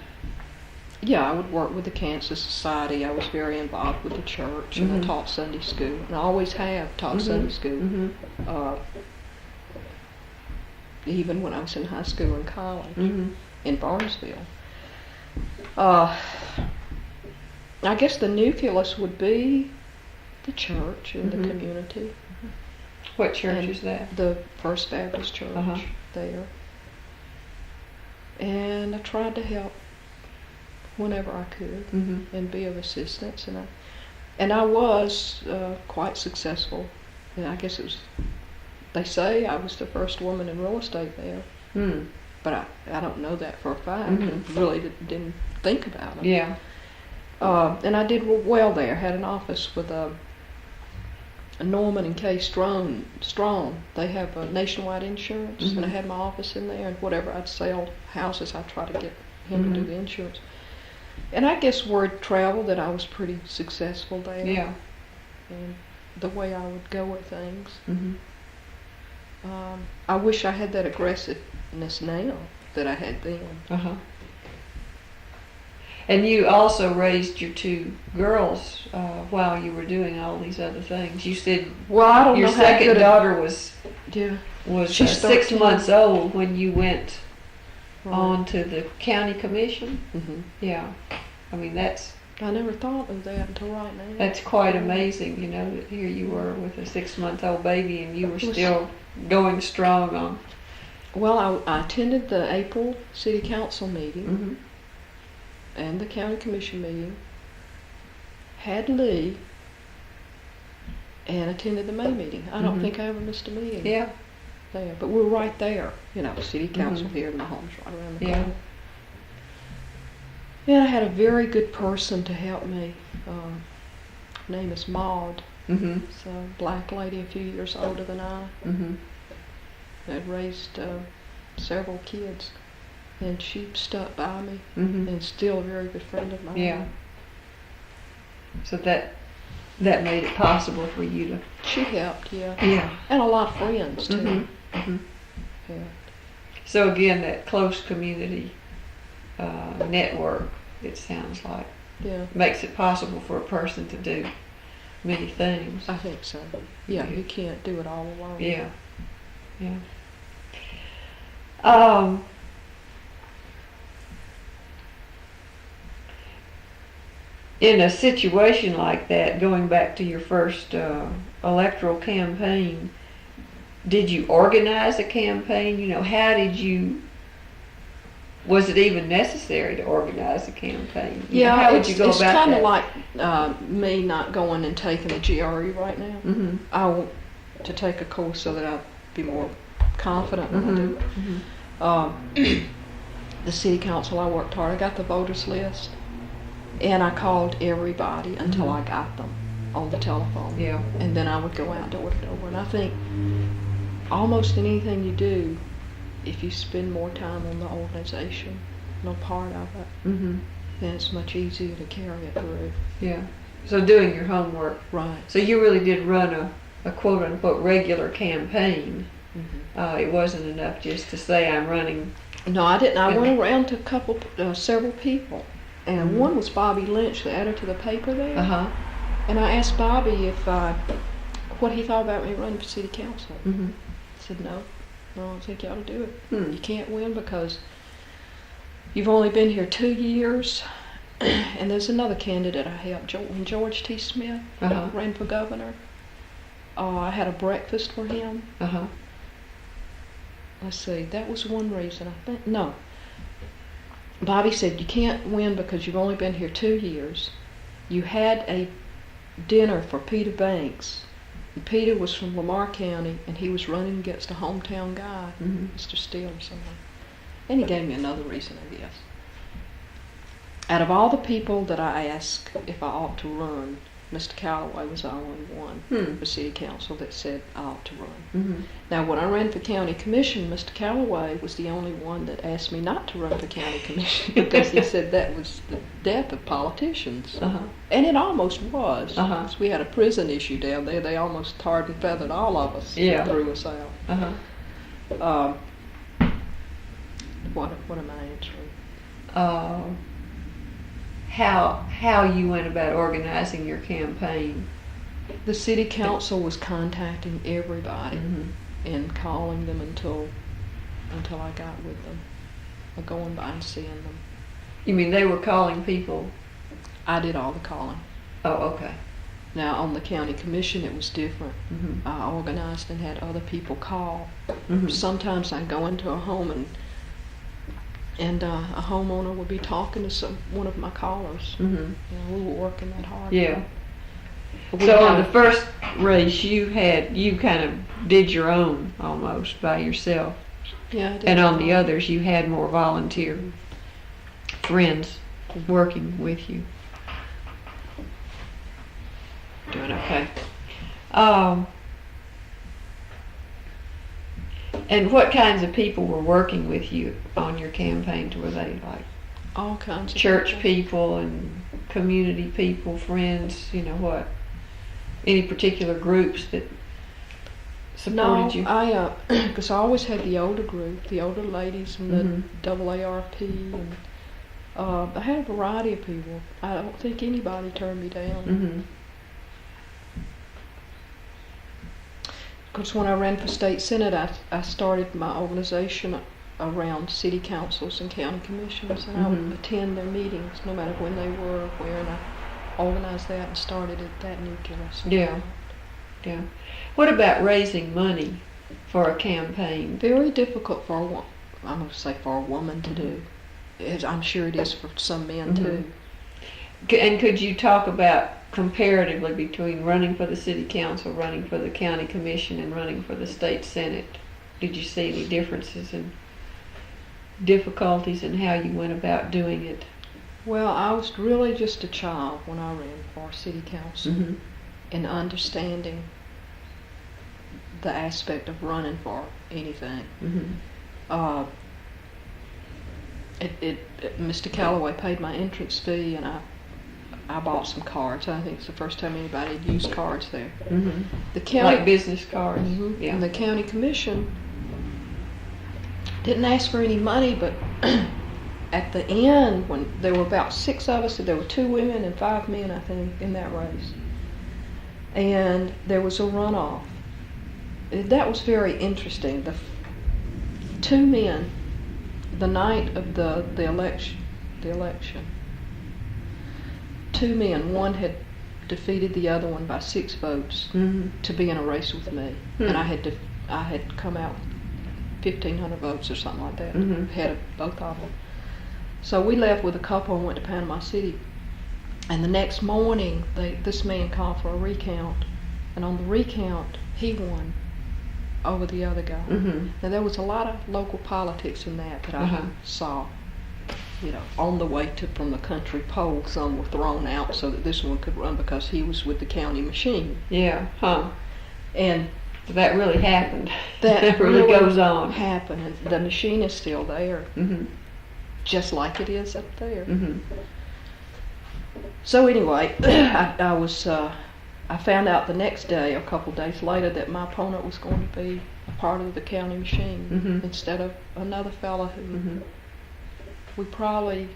yeah, I would work with the Cancer Society. I was very involved with the church, and I taught Sunday school, and I always have taught Sunday school. Even when I was in high school and college in Barnesville. I guess the nucleus would be the church and the community. What church And is that? The First Baptist Church there. And I tried to help whenever I could and be of assistance. And I was quite successful. And I guess it was, they say I was the first woman in real estate there. But I don't know that for a fact. I really didn't think about it. Yeah. And I did well there. Had an office with Norman and Kay Strong. They have nationwide insurance, and I had my office in there. And whatever I'd sell houses, I'd try to get him to do the insurance. And I guess word traveled that I was pretty successful there. Yeah. And the way I would go at things. I wish I had that aggressiveness now that I had then. And you also raised your two girls while you were doing all these other things. You said Well, I don't your know how second good daughter was She's 6 13. months old when you went Right. on to the county commission. Yeah. I mean, that's I never thought of that until right now. That's quite amazing, you know, that here you were with a 6-month-old baby and you were It was- still going strong on. Well, I attended the April City Council meeting and the County Commission meeting, had Lee, and attended the May meeting. I don't think I ever missed a meeting Yeah. there, but we're right there, you know, City Council here and my home's right around the Yeah. corner. And I had a very good person to help me. Her name is Maud. It's a black lady a few years older than I. Had raised several kids, and she stuck by me, and still a very good friend of mine. Yeah. So that made it possible for you to. She helped, yeah. Yeah. And a lot of friends too. Yeah. So again, that close community network, it sounds like, Yeah. makes it possible for a person to do many things. I think so. Yeah, you can't do it all alone. Yeah, yeah. In a situation like that, going back to your first electoral campaign, did you organize a campaign? You know, how did you? Was it even necessary to organize a campaign? You know, how would you go it's about kind of that? like me not going and taking a GRE right now. Mm-hmm. I want to take a course so that I'll be more confident when I do it. The city council, I worked hard. I got the voters list, and I called everybody until I got them on the telephone. Yeah. And then I would go out door to door. And I think almost in anything you do, if you spend more time on the organization, no part of it, then it's much easier to carry it through. Yeah. So doing your homework. Right. So you really did run a quote unquote regular campaign. It wasn't enough just to say I'm running. No, I didn't. I went around to several people, and one was Bobby Lynch, the editor of the paper there. And I asked Bobby if what he thought about me running for city council. He said no, I don't think you ought to do it. You can't win because you've only been here 2 years, and there's another candidate I helped, George T. Smith, ran for governor. I had a breakfast for him. Let's see, that was one reason, I think. No. Bobby said, you can't win because you've only been here 2 years. You had a dinner for Peter Banks. And Peter was from Lamar County, and he was running against a hometown guy, Mr. Steele or someone. And he gave me another reason, I guess. Out of all the people that I asked if I ought to run, Mr. Calloway was the only one for city council that said I ought to run. Now, when I ran for county commission, Mr. Calloway was the only one that asked me not to run for county commission because he said that was the death of politicians. And it almost was. 'Cause we had a prison issue down there. They almost tarred and feathered all of us and threw us out. What am I answering? How you went about organizing your campaign. The city council was contacting everybody and calling them until I got with them, or going by and seeing them. You mean they were calling people? I did all the calling. Oh, okay. Now on the county commission it was different. I organized and had other people call. Sometimes I'd go into a home and a homeowner would be talking to one of my callers. You know, we were working that hard. Yeah. So on the first race, you kind of did your own almost by yourself. Yeah, I did. And on the others, you had more volunteer friends working with you. Doing okay. And what kinds of people were working with you on your campaigns? Were they like all kinds of church people and community people, friends? You know what? Any particular groups that supported you? No, because I always had the older group, the older ladies and the AARP, and I had a variety of people. I don't think anybody turned me down. Because when I ran for state senate, I started my organization around city councils and county commissions, and I would attend their meetings no matter when they were or where, and I organized that and started at that nucleus. Yeah. What about raising money for a campaign? Very difficult for I'm going to say for a woman to do. I'm sure it is for some men too. And could you talk about comparatively between running for the city council, running for the county commission, and running for the state senate? Did you see any differences and difficulties in how you went about doing it? Well, I was really just a child when I ran for city council, and understanding the aspect of running for anything. Mr. Calloway paid my entrance fee, and I bought some cards. I think it's the first time anybody had used cards there. The county, like business cards. Yeah. And the county commission didn't ask for any money, but at the end, when there were about 6 of us, there were 2 women and 5 men, I think, in that race. and there was a runoff. That was very interesting. Two men, the night of the election, two men, one had defeated the other one by 6 votes to be in a race with me, and I had come out 1,500 votes or something like that, ahead of both of them. So we left with a couple and went to Panama City. And the next morning, this man called for a recount, and on the recount, he won over the other guy. Now there was a lot of local politics in that I saw. You know, on the way from the country poll, some were thrown out so that this one could run because he was with the county machine. Yeah, And that really happened. That really goes on. Happened, and the machine is still there, just like it is up there. So anyway, I found out the next day, a couple days later, that my opponent was going to be a part of the county machine instead of another fellow who we probably,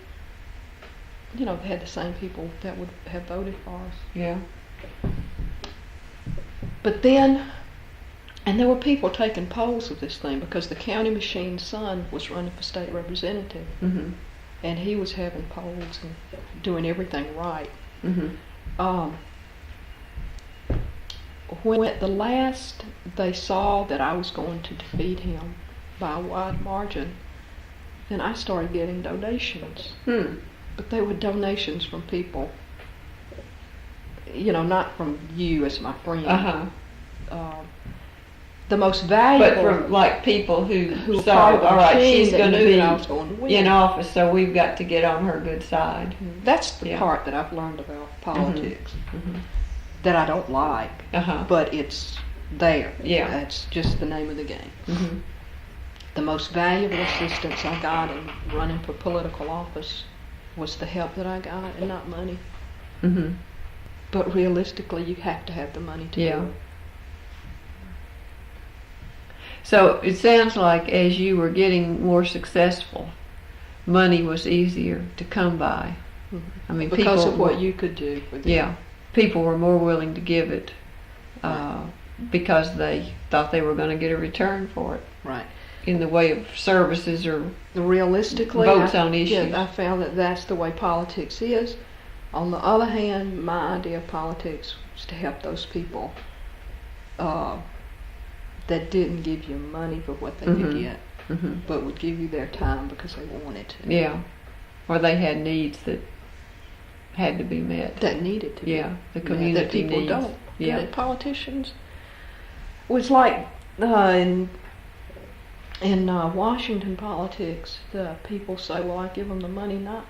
had the same people that would have voted for us. Yeah. But then, and there were people taking polls of this thing because the county machine's son was running for state representative, and he was having polls and doing everything right. When at the last they saw that I was going to defeat him by a wide margin, then I started getting donations. But they were donations from people, not from you as my friend. The most valuable, but from like people who saw, all right, she's going to be in office, so we've got to get on her good side. That's the part that I've learned about politics that I don't like, but it's there. Yeah, that's just the name of the game. The most valuable assistance I got in running for political office was the help that I got, and not money. But realistically, you have to have the money to do it. So it sounds like as you were getting more successful, money was easier to come by. I mean, because of what you could do for them. Yeah, people were more willing to give it because they thought they were going to get a return for it. Right. In the way of services or realistically votes on issues. Yeah, I found that that's the way politics is. On the other hand, my idea of politics was to help those people that didn't give you money for what they could get, but would give you their time because they wanted to. Yeah, or they had needs that had to be met. That needed to be. Yeah, the community that people needs. Don't. Yeah, politicians. It was like in Washington politics, the people say, well, I give them the money, not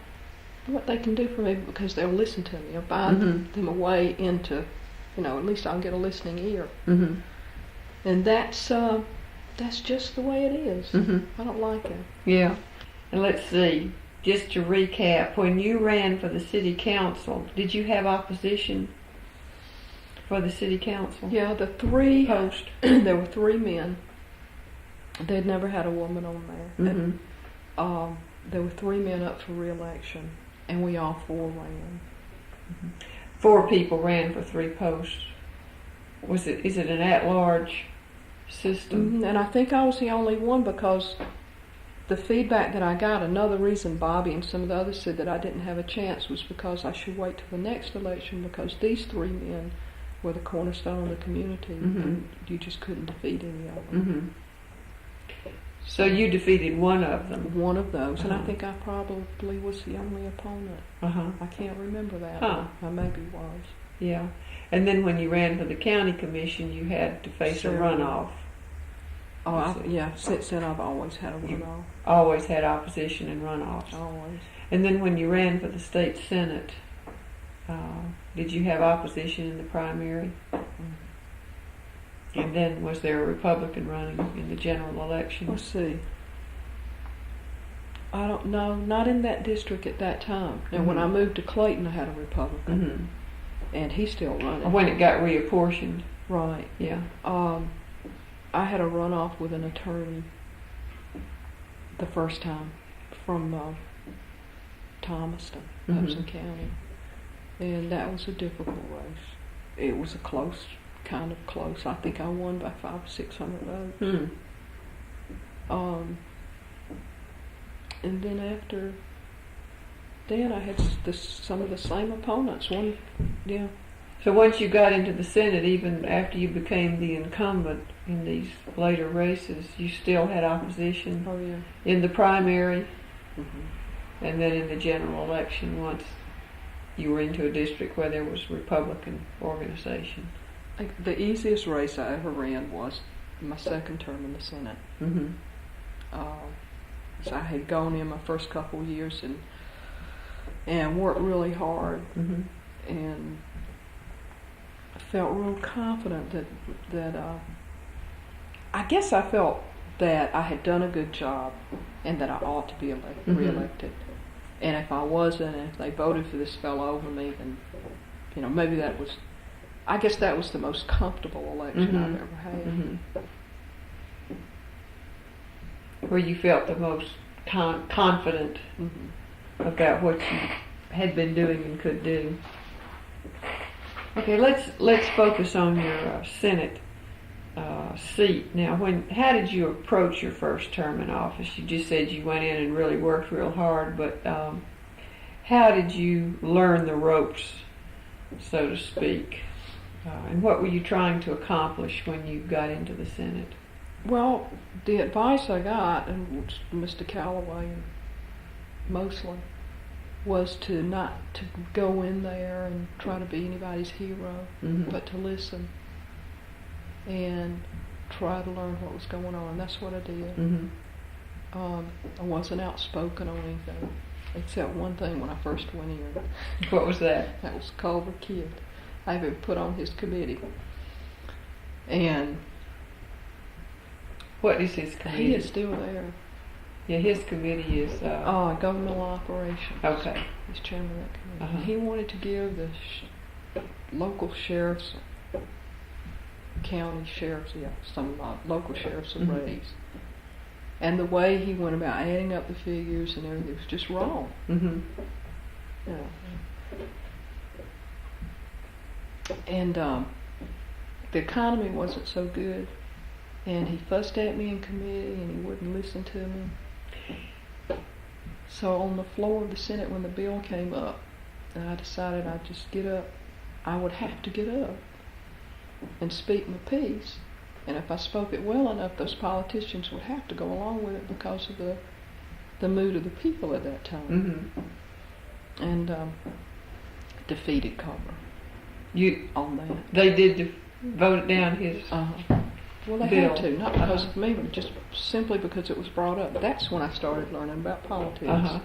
what they can do for me, because they'll listen to me or buy them a way into, at least I'll get a listening ear. And that's just the way it is. I don't like it. Yeah. And let's see, just to recap, when you ran for the city council, did you have opposition for the city council? Yeah, the three hosts, there were 3 men. They'd never had a woman on there. And, there were 3 men up for re-election, and we all 4 ran. 4 people ran for 3 posts. Is it an at-large system? And I think I was the only one, because the feedback that I got, another reason Bobby and some of the others said that I didn't have a chance was because I should wait till the next election, because these 3 men were the cornerstone of the community, and you just couldn't defeat any of them. So you defeated one of them. One of those, and I think I probably was the only opponent. I can't remember that. I maybe was. Yeah. And then when you ran for the county commission, you had to face a runoff. Since then I've always had a runoff. Always had opposition in runoffs. Always. And then when you ran for the state senate, did you have opposition in the primary? And then was there a Republican running in the general election? Let's see. I don't know. Not in that district at that time. Now, when I moved to Clayton, I had a Republican, and he's still running. When it got reapportioned. Right. Yeah. I had a runoff with an attorney the first time from Thomaston, Upson County, and that was a difficult race. it was a close, kind of close. I think I won by 500 or 600 votes. And then after then, I had some of the same opponents. One, yeah. So once you got into the Senate, even after you became the incumbent in these later races, you still had opposition Oh yeah. in the primary Mm-hmm. and then in the general election once you were into a district where there was Republican organization. The easiest race I ever ran was my second term in the Senate. Mm-hmm. So I had gone in my first couple of years and worked really hard, Mm-hmm. and I felt real confident that I guess I felt that I had done a good job and that I ought to be Mm-hmm. reelected. And if I wasn't, and if they voted for this fellow over me, then maybe I guess that was the most comfortable election Mm-hmm. I've ever had. Mm-hmm. Where you felt the most confident Mm-hmm. about what you had been doing and could do. Okay, let's focus on your Senate seat. Now, how did you approach your first term in office? You just said you went in and really worked real hard, but how did you learn the ropes, so to speak? And what were you trying to accomplish when you got into the Senate? Well, the advice I got, and Mr. Callaway mostly, was to not to go in there and try to be anybody's hero, Mm-hmm. but to listen and try to learn what was going on. That's what I did. Mm-hmm. I wasn't outspoken on anything, except one thing when I first went in. What was that? That was Culver Kidd. I had been put on his committee. And What is his committee? he is still there. Yeah, his committee is. Governmental operations. Okay. He's chairman of that committee. Uh-huh. He wanted to give the local sheriffs, county sheriffs, some local sheriffs a Mhm. raise. And the way he went about adding up the figures and everything was just wrong. Mm-hmm. Yeah. And the economy wasn't so good, and he fussed at me in committee, and he wouldn't listen to me. So on the floor of the Senate, when the bill came up, and I decided I'd just get up, I would have to get up and speak my piece. And if I spoke it well enough, those politicians would have to go along with it because of the mood of the people at that time. Mm-hmm. And defeated Culver on that. They did vote down his. Well, they bill. had to, not because of me, but just simply because it was brought up. That's when I started learning about politics. Uh-huh.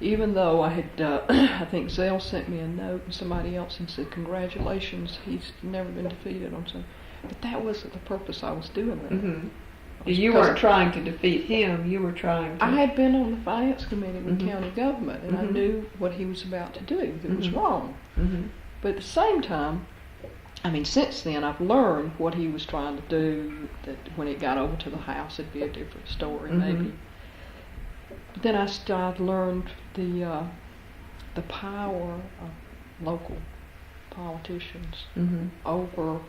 Even though I had, I think Zell sent me a note and somebody else and said, congratulations, he's never been defeated on something. But that wasn't the purpose I was doing that. Mm-hmm. You weren't trying to defeat him, you were trying to... I had been on the finance committee with Mhm. county government, and I Mhm. knew what he was about to do. It was Mhm. wrong. Mm-hmm. But at the same time, since then I've learned what he was trying to do, that when it got over to the House it'd be a different story, Mhm. maybe. But then I learned the power of local politicians Mm-hmm. over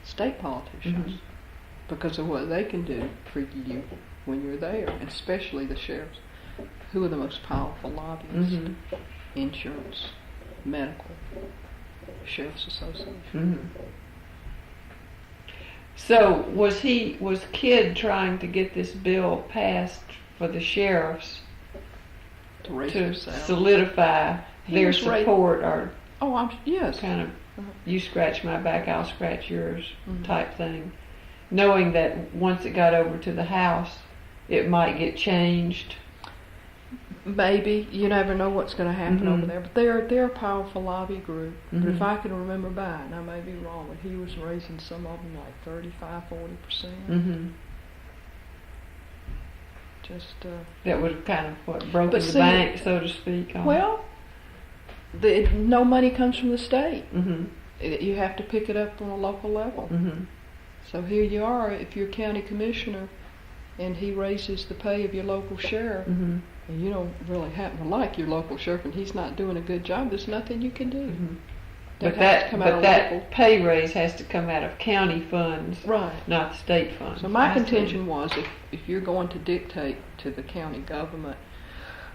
state politicians Mhm. because of what they can do for you when you're there, and especially the sheriffs, who are the most powerful lobbyists. Mhm. Insurance, medical, Sheriff's Association. Mm-hmm. So was Kidd trying to get this bill passed for the sheriffs To raise to their salary. solidify He their was right. support, or Yes. kind of Uh-huh. you scratch my back, I'll scratch yours Mhm. type thing, knowing that once it got over to the House, it might get changed. Maybe. You never know what's going to happen Mhm. over there. But they're a powerful lobby group. But if Mhm. I can remember back, and I may be wrong, but he was raising some of them like 35-40%. Mm-hmm. Just, That would have kind of broken But the see- bank, so to speak. well, no money comes from the state. Mm-hmm. You have to pick it up on a local level. Mm-hmm. So here you are, if you're county commissioner, and he raises the pay of your local sheriff, Mm-hmm. and you don't really happen to like your local sheriff, and he's not doing a good job, there's nothing you can do. Mm-hmm. But have to come out of that local. pay raise has to come out of county funds, Right. not the state funds. So my I see. contention was if you're going to dictate to the county government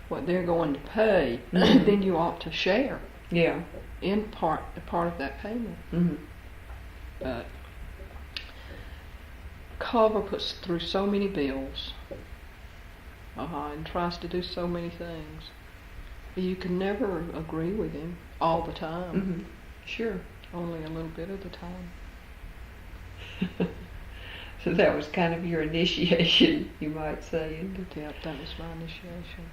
what they're going to pay, Mhm. then you ought to share Yeah. in part of that payment. Mhm. But Culver puts through so many bills, and tries to do so many things. You can never agree with him all the time. Mhm. Sure. Only a little bit of the time. So that was kind of your initiation, you might say. Yep, that was my initiation.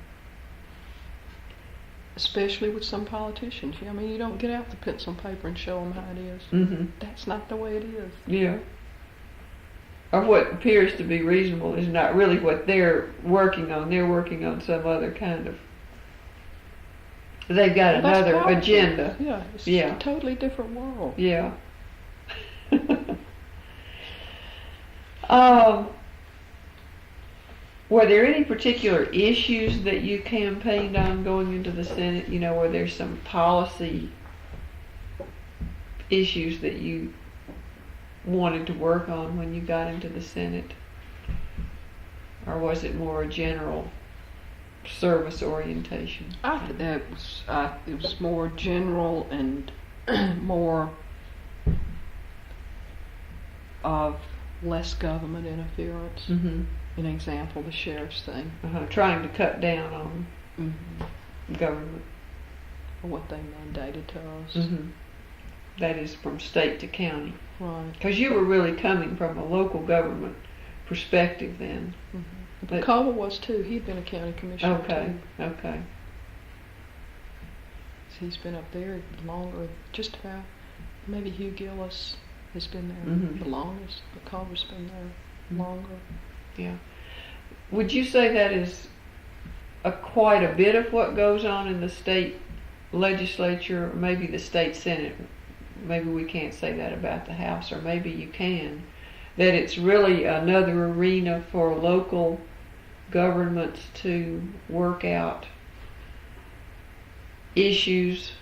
Especially with some politicians. I mean, you don't get out the pencil and paper and show them how it is. Mm-hmm. That's not the way it is. Yeah. Or what appears to be reasonable is not really what they're working on. They're working on some other kind of. They've got Well, that's another powerful. agenda. Yeah, it's Yeah. a totally different world. Yeah. Were there any particular issues that you campaigned on going into the Senate? You know, were there some policy issues that you wanted to work on when you got into the Senate? Or was it more a general service orientation? I think that was it was more general and more of less government interference. Mm-hmm. An example, the sheriff's thing. Trying to cut down on Mm-hmm. government. What they mandated to us. Mm-hmm. That is from state to county. Right. Because you were really coming from a local government perspective then. Mm-hmm. But Culver was too. He'd been a county commissioner okay, too. okay. So he's been up there longer, just about. Maybe Hugh Gillis has been there Mhm. the longest, but Culver's been there longer. Yeah. Would you say that is quite a bit of what goes on in the state legislature, or maybe the state senate? Maybe we can't say that about the House, or maybe you can. That it's really another arena for local governments to work out issues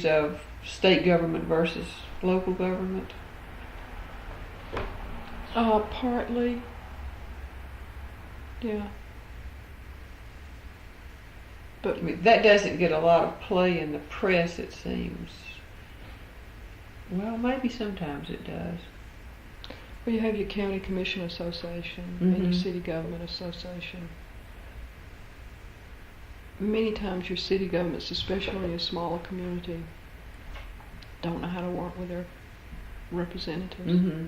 of state government versus local government? Partly. Yeah. But I mean, that doesn't get a lot of play in the press, it seems. Well, maybe sometimes it does. well, you have your county commission association and your Mhm. city government association. Many times your city governments, especially in a smaller community, don't know how to work with their representatives. Mm-hmm.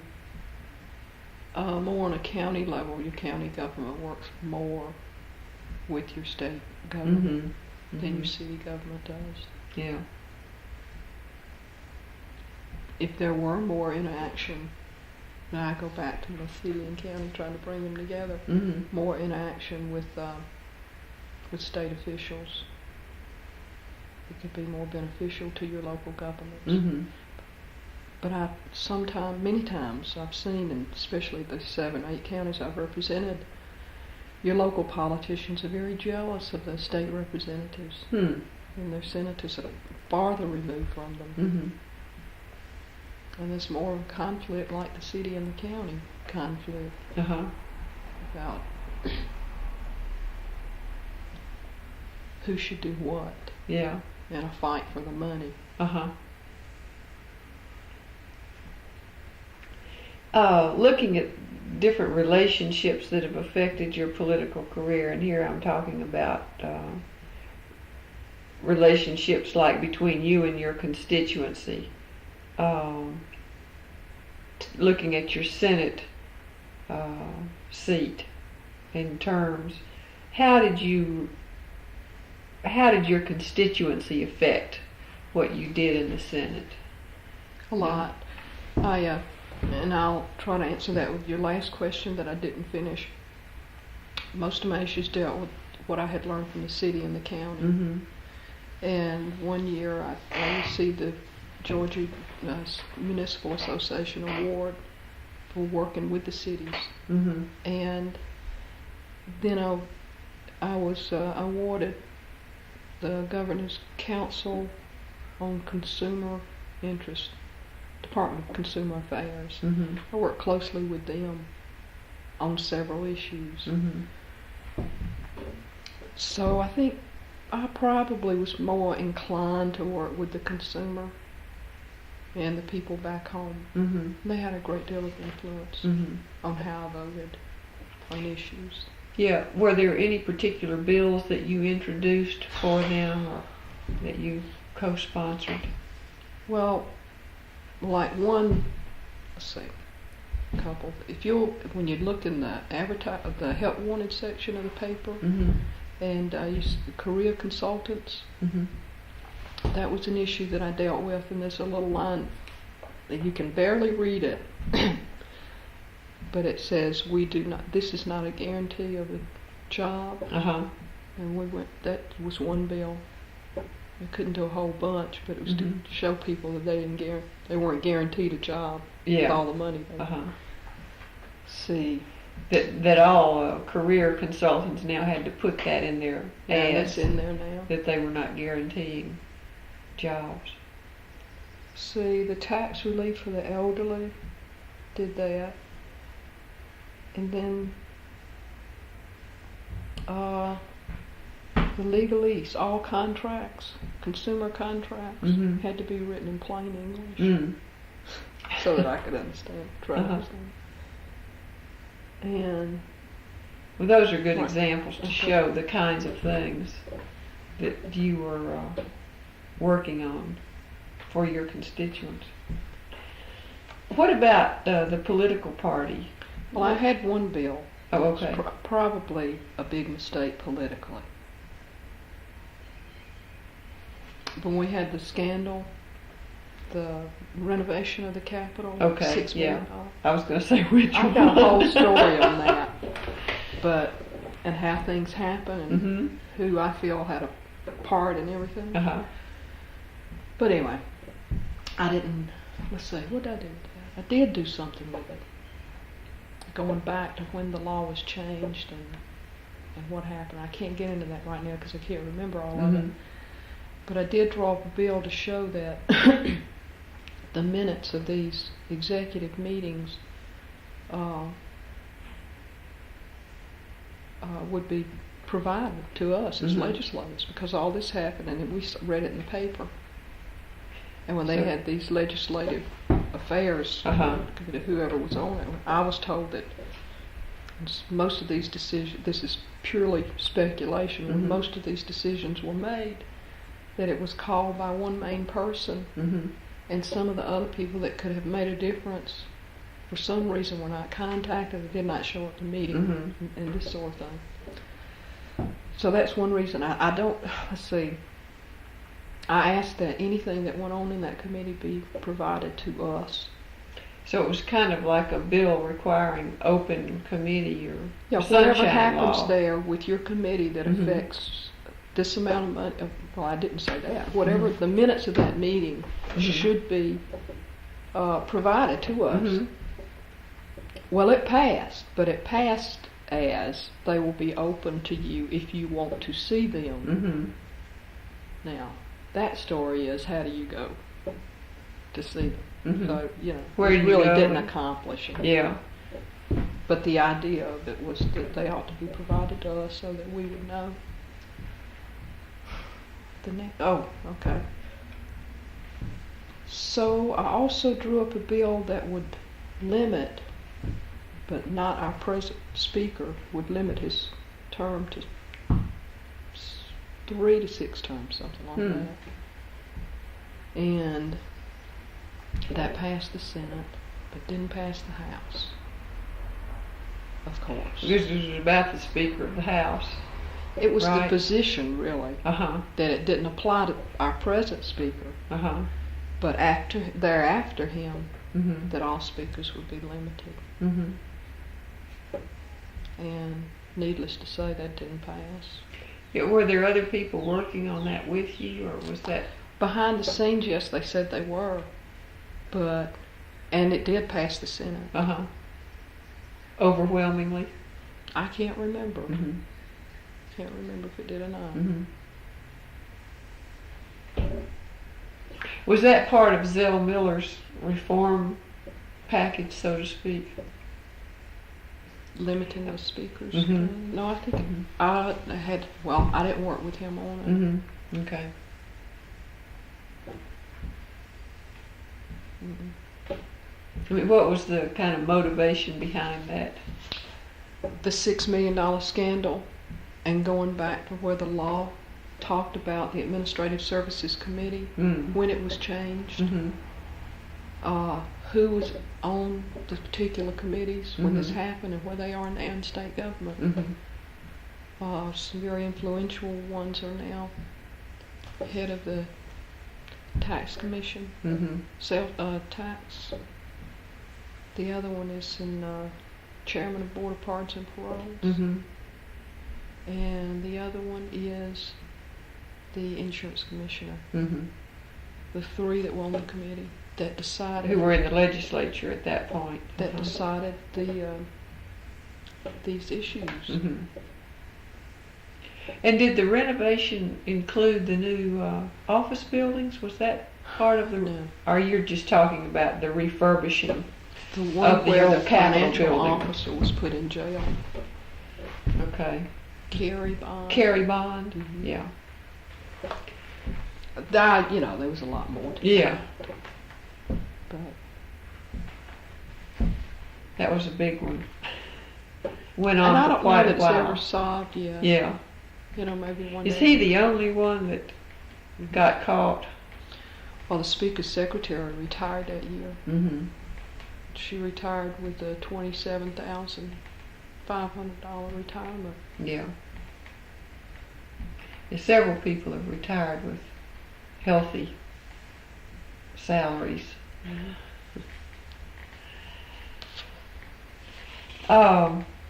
More on a county level, your county government works more with your state government Mm-hmm. than your city government does. Yeah. If there were more interaction, now I go back to the city and county trying to bring them together, Mm-hmm. more interaction with state officials, it could be more beneficial to your local governments. Mm-hmm. But many times I've seen, and especially the 7, 8 counties I've represented, your local politicians are very jealous of the state representatives, Hmm. and their senators are farther removed from them. Mm-hmm. And there's more conflict, like the city and the county conflict, Uh-huh. about who should do what, Yeah. and a fight for the money. Uh-huh. Looking at different relationships that have affected your political career, and here I'm talking about relationships like between you and your constituency. Looking at your Senate seat in terms, how did your constituency affect what you did in the Senate? A lot. And I'll try to answer that with your last question that I didn't finish. Most of my issues dealt with what I had learned from the city and the county. Mm-hmm. And one year I received the Georgia Municipal Association Award for working with the cities. Mm-hmm. And then I was awarded the Governor's Council on Consumer Interest, Department of Consumer Affairs. Mm-hmm. I work closely with them on several issues. Mm-hmm. So I think I probably was more inclined to work with the consumer and the people back home. Mm-hmm. They had a great deal of influence Mm-hmm. on how I voted on issues. Yeah. Were there any particular bills that you introduced for them or that you co-sponsored? Well, like one, let's see, a couple. When you looked in the the help wanted section of the paper, Mm-hmm. and career consultants, Mm-hmm. that was an issue that I dealt with, and there's a little line that you can barely read it, but it says this is not a guarantee of a job, Uh-huh. and that was one bill. I couldn't do a whole bunch, but it was Mhm. to show people that they weren't guaranteed a job with Yeah. all the money they Uh-huh. see. That all career consultants now had to put that in their And ads, that's in there now. that they were not guaranteeing jobs. See, the tax relief for the elderly did that. And then the legalese, all contracts, consumer contracts, Mhm. had to be written in plain English Mm. so that I could understand, try to Uh-huh. understand. And Well, those are good Right. examples to Okay. show the kinds of things that you were working on for your constituents. What about the political party? well, I had one bill. Oh, It was okay. probably a big mistake politically. When we had the scandal, the renovation of the Capitol, Okay, $6 yeah. million. I was going to say which I've one. got a whole story on that, and how things happen, and Mm-hmm. who I feel had a part in everything. Uh-huh. But anyway, I didn't. Let's see, what did I do with that? I did do something with it, going back to when the law was changed and what happened. I can't get into that right now because I can't remember all of it. Mhm. But I did draw up a bill to show that the minutes of these executive meetings would be provided to us as Mhm. legislators, because all this happened and we read it in the paper. And when they So- had these legislative affairs, Uh-huh. whoever was on it, I was told that most of these decisions, this is purely speculation, when Mhm. most of these decisions were made, that it was called by one main person, Mm-hmm. and some of the other people that could have made a difference for some reason were not contacted, or did not show up to meeting, Mhm. and this sort of thing. So that's one reason I don't, let's see, I asked that anything that went on in that committee be provided to us. So it was kind of like a bill requiring open committee or Yeah, whatever sunshine happens law. there with your committee that Mhm. affects this amount of money, well, I didn't say that. Whatever the minutes of that meeting Mhm. should be provided to us. Mhm. Well, it passed, but it passed as they will be open to you if you want to see them. Mm-hmm. Now, that story is, how do you go to see them? Mhm. So, Where it do you really go? didn't accomplish it. Yeah. But the idea of it was that they ought to be provided to us so that we would know. Okay. So I also drew up a bill that would limit, but not our present speaker, would limit his term to 3 to 6 terms, something like Hmm. that. And that passed the Senate, but didn't pass the House, of course. This is about the Speaker of the House. It was the Right. position, really, Uh-huh. that it didn't apply to our present speaker, Uh-huh. but thereafter him, Mm-hmm. that all speakers would be limited. Mm-hmm. And needless to say, that didn't pass. Yeah, were there other people working on that with you, or was that? Behind the scenes, yes, they said they were, and it did pass the Senate. Uh-huh. Overwhelmingly? I can't remember. Mm-hmm. Can't remember if it did or not. Mm-hmm. Was that part of Zell Miller's reform package, so to speak? Limiting the speakers. Mhm. No, I think Mhm. I had. Well, I didn't work with him on it. Mm-hmm. Okay. Mm-mm. I mean, what was the kind of motivation behind that? The $6 million scandal, and going back to where the law talked about the Administrative Services Committee Mm. when it was changed. Mm-hmm. Who was on the particular committees when this Mhm. happened and where they are now in state government. Mm-hmm. Some very influential ones are now head of the tax commission, Mm-hmm. tax. The other one is chairman of board of pardons and paroles, Mm-hmm. and the other one is the insurance commissioner. Mm-hmm. The three that were on the committee that decided Who were in the legislature at that point. that decided these issues. Mm-hmm. And did the renovation include the new office buildings? Was that part of the? No. Or you're just talking about the refurbishing? The one Of the where other the Capitol financial building. officer was put in jail. Okay. Carrie Bond. Carry bond. Mhm. Yeah. That, there was a lot more to Yeah. it. But That was a big one. Went and I on for don't know quite that a it's while. ever solved yet. Yeah. Maybe one Is day. he the only one that got caught? Well, the Speaker's secretary retired that year. Mm-hmm. She retired with a $27,500 retirement. Yeah. Several people have retired with healthy salaries.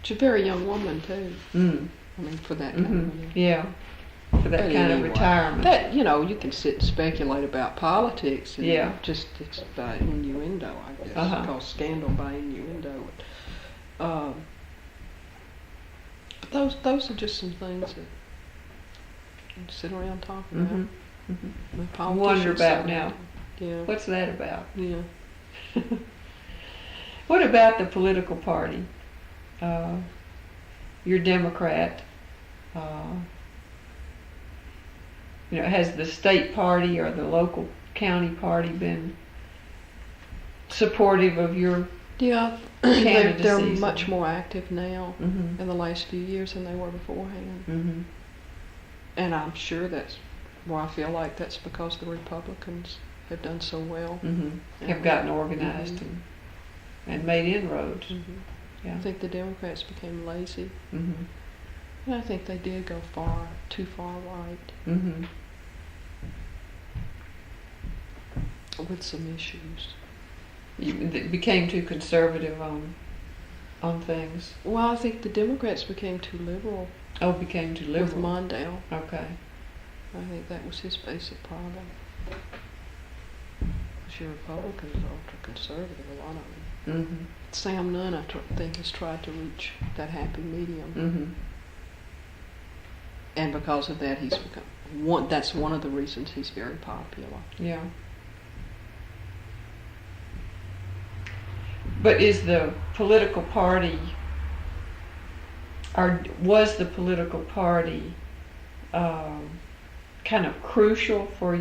She's a very young woman too. Mm, For that kind of money. yeah. For that But kind of anyway, retirement. That you can sit and speculate about politics, and Yeah. just it's by innuendo, I guess. Uh-huh. Called scandal by innuendo. But those are just some things that you sit around talking Mm-hmm. about. Mm-hmm. The I politicians wonder about say, now. Yeah. What's that about? Yeah. What about the political party? You're Democrat. Has the state party or the local county party been supportive of your Yeah, they're candidacies? much more active now Mm-hmm. in the last few years than they were beforehand. Mm-hmm. And I'm sure I feel like that's because the Republicans have done so well. Mm-hmm. Have gotten organized Mhm. and made inroads. Mm-hmm. Yeah. I think the Democrats became lazy, Mm-hmm. and I think they did go too far right Mm-hmm. with some issues. They became too conservative on things. Well, I think the Democrats became too liberal Oh, became too with liberal. Mondale. Okay. I think that was his basic problem. Because your Republicans are ultra-conservative, a lot of them. Mm-hmm. Sam Nunn, I think, has tried to reach that happy medium. Mm-hmm. And because of that, he's become that's one of the reasons he's very popular. Yeah. But is the political party, or was the political party kind of crucial for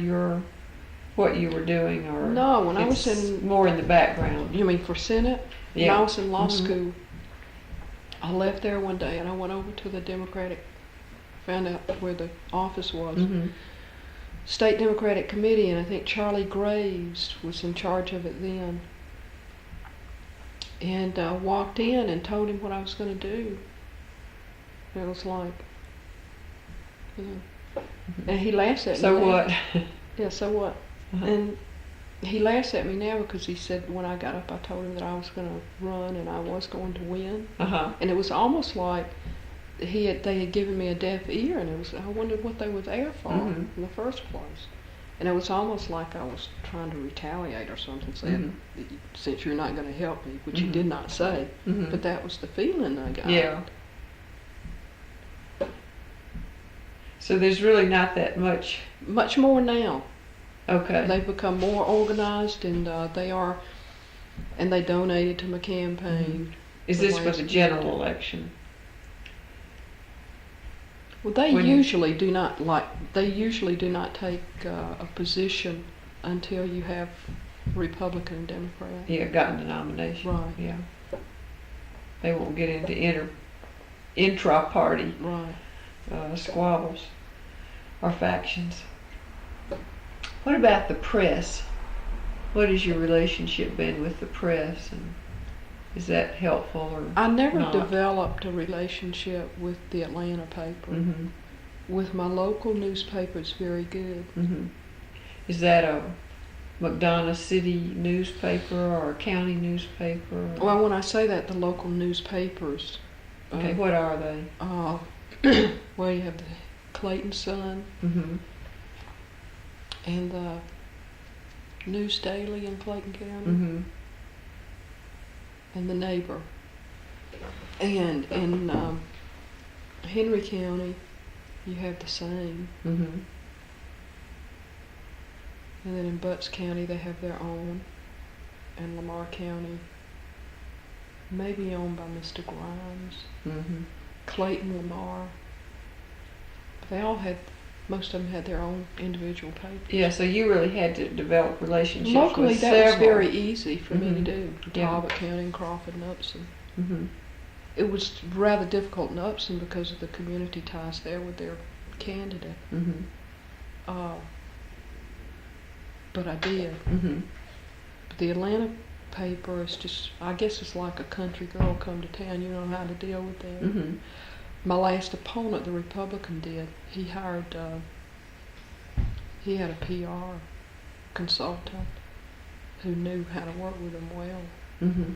what you were doing, or No, when I was it's in, more in the background? you mean for Senate? When Yeah. I was in law Mhm. school, I left there one day and I went over to the Democratic, found out where the office was. Mm-hmm. State Democratic Committee, and I think Charlie Graves was in charge of it then. And I walked in and told him what I was going to do. And it was like, and he laughs at me. So now. what? Yeah, so what? Uh-huh. And he laughs at me now because he said when I got up, I told him that I was going to run and I was going to win. Uh-huh. And it was almost like they had given me a deaf ear, and I wondered what they were there for Mhm. in the first place. And it was almost like I was trying to retaliate or something, saying, since you're not going to help me, which he Mhm. did not say, Mm-hmm. but that was the feeling I got. Yeah. So there's really not that much Much more now. Okay. They've become more organized, and they donated to my campaign. Is the this for last the year. general election? Well, they When you- usually do not take a position until you have Republican and Democrat. Yeah, gotten the nomination. Right. Yeah. They won't get into intra-party Right. squabbles or factions. What about the press? What has your relationship been with the press, and is that helpful or I never not? developed a relationship with the Atlanta paper. Mm-hmm. With my local newspaper, it's very good. Mm-hmm. Is that a McDonough City newspaper or a county newspaper? Or? Well, when I say that, the local newspapers. Okay, what are they? Well, you have the Clayton Sun Mm-hmm. and the News Daily in Clayton County. Mm-hmm. And the Neighbor. And in Henry County, you have the same. Mm-hmm. And then in Butts County, they have their own. And Lamar County, maybe owned by Mr. Grimes. Mm-hmm. Clayton, Lamar. They all had, most of them had their own individual papers. Yeah, so you really had to develop relationships Locally, with that several. was very easy for me to Mhm. do. Yeah. Talbot County and Crawford and Upson. Mm-hmm. It was rather difficult in Upson because of the community ties there with their candidate. Mm-hmm. But I did. Mm-hmm. But the Atlanta paper is just, I guess it's like a country girl come to town. You know how to deal with them. Mm-hmm. My last opponent, the Republican, did. He hired, he had a PR consultant who knew how to work with them well. Mm-hmm.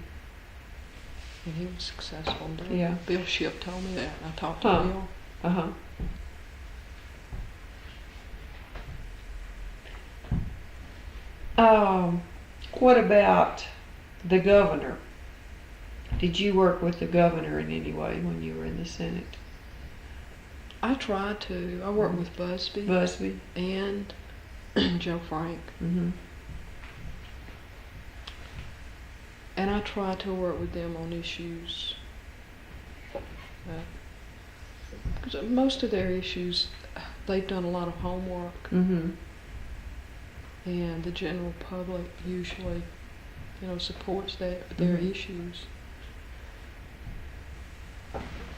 And he was successful in doing Yeah. it. Bill Shipp told me that, and I talked to Huh. Bill. Uh-huh. What about the governor? Did you work with the governor in any way when you were in the Senate? I tried to. I worked with Busby Busby? and Joe Frank. Mm-hmm. And I tried to work with them on issues. Because most of their issues, they've done a lot of homework, Mm-hmm. and the general public usually, supports their Mhm. issues.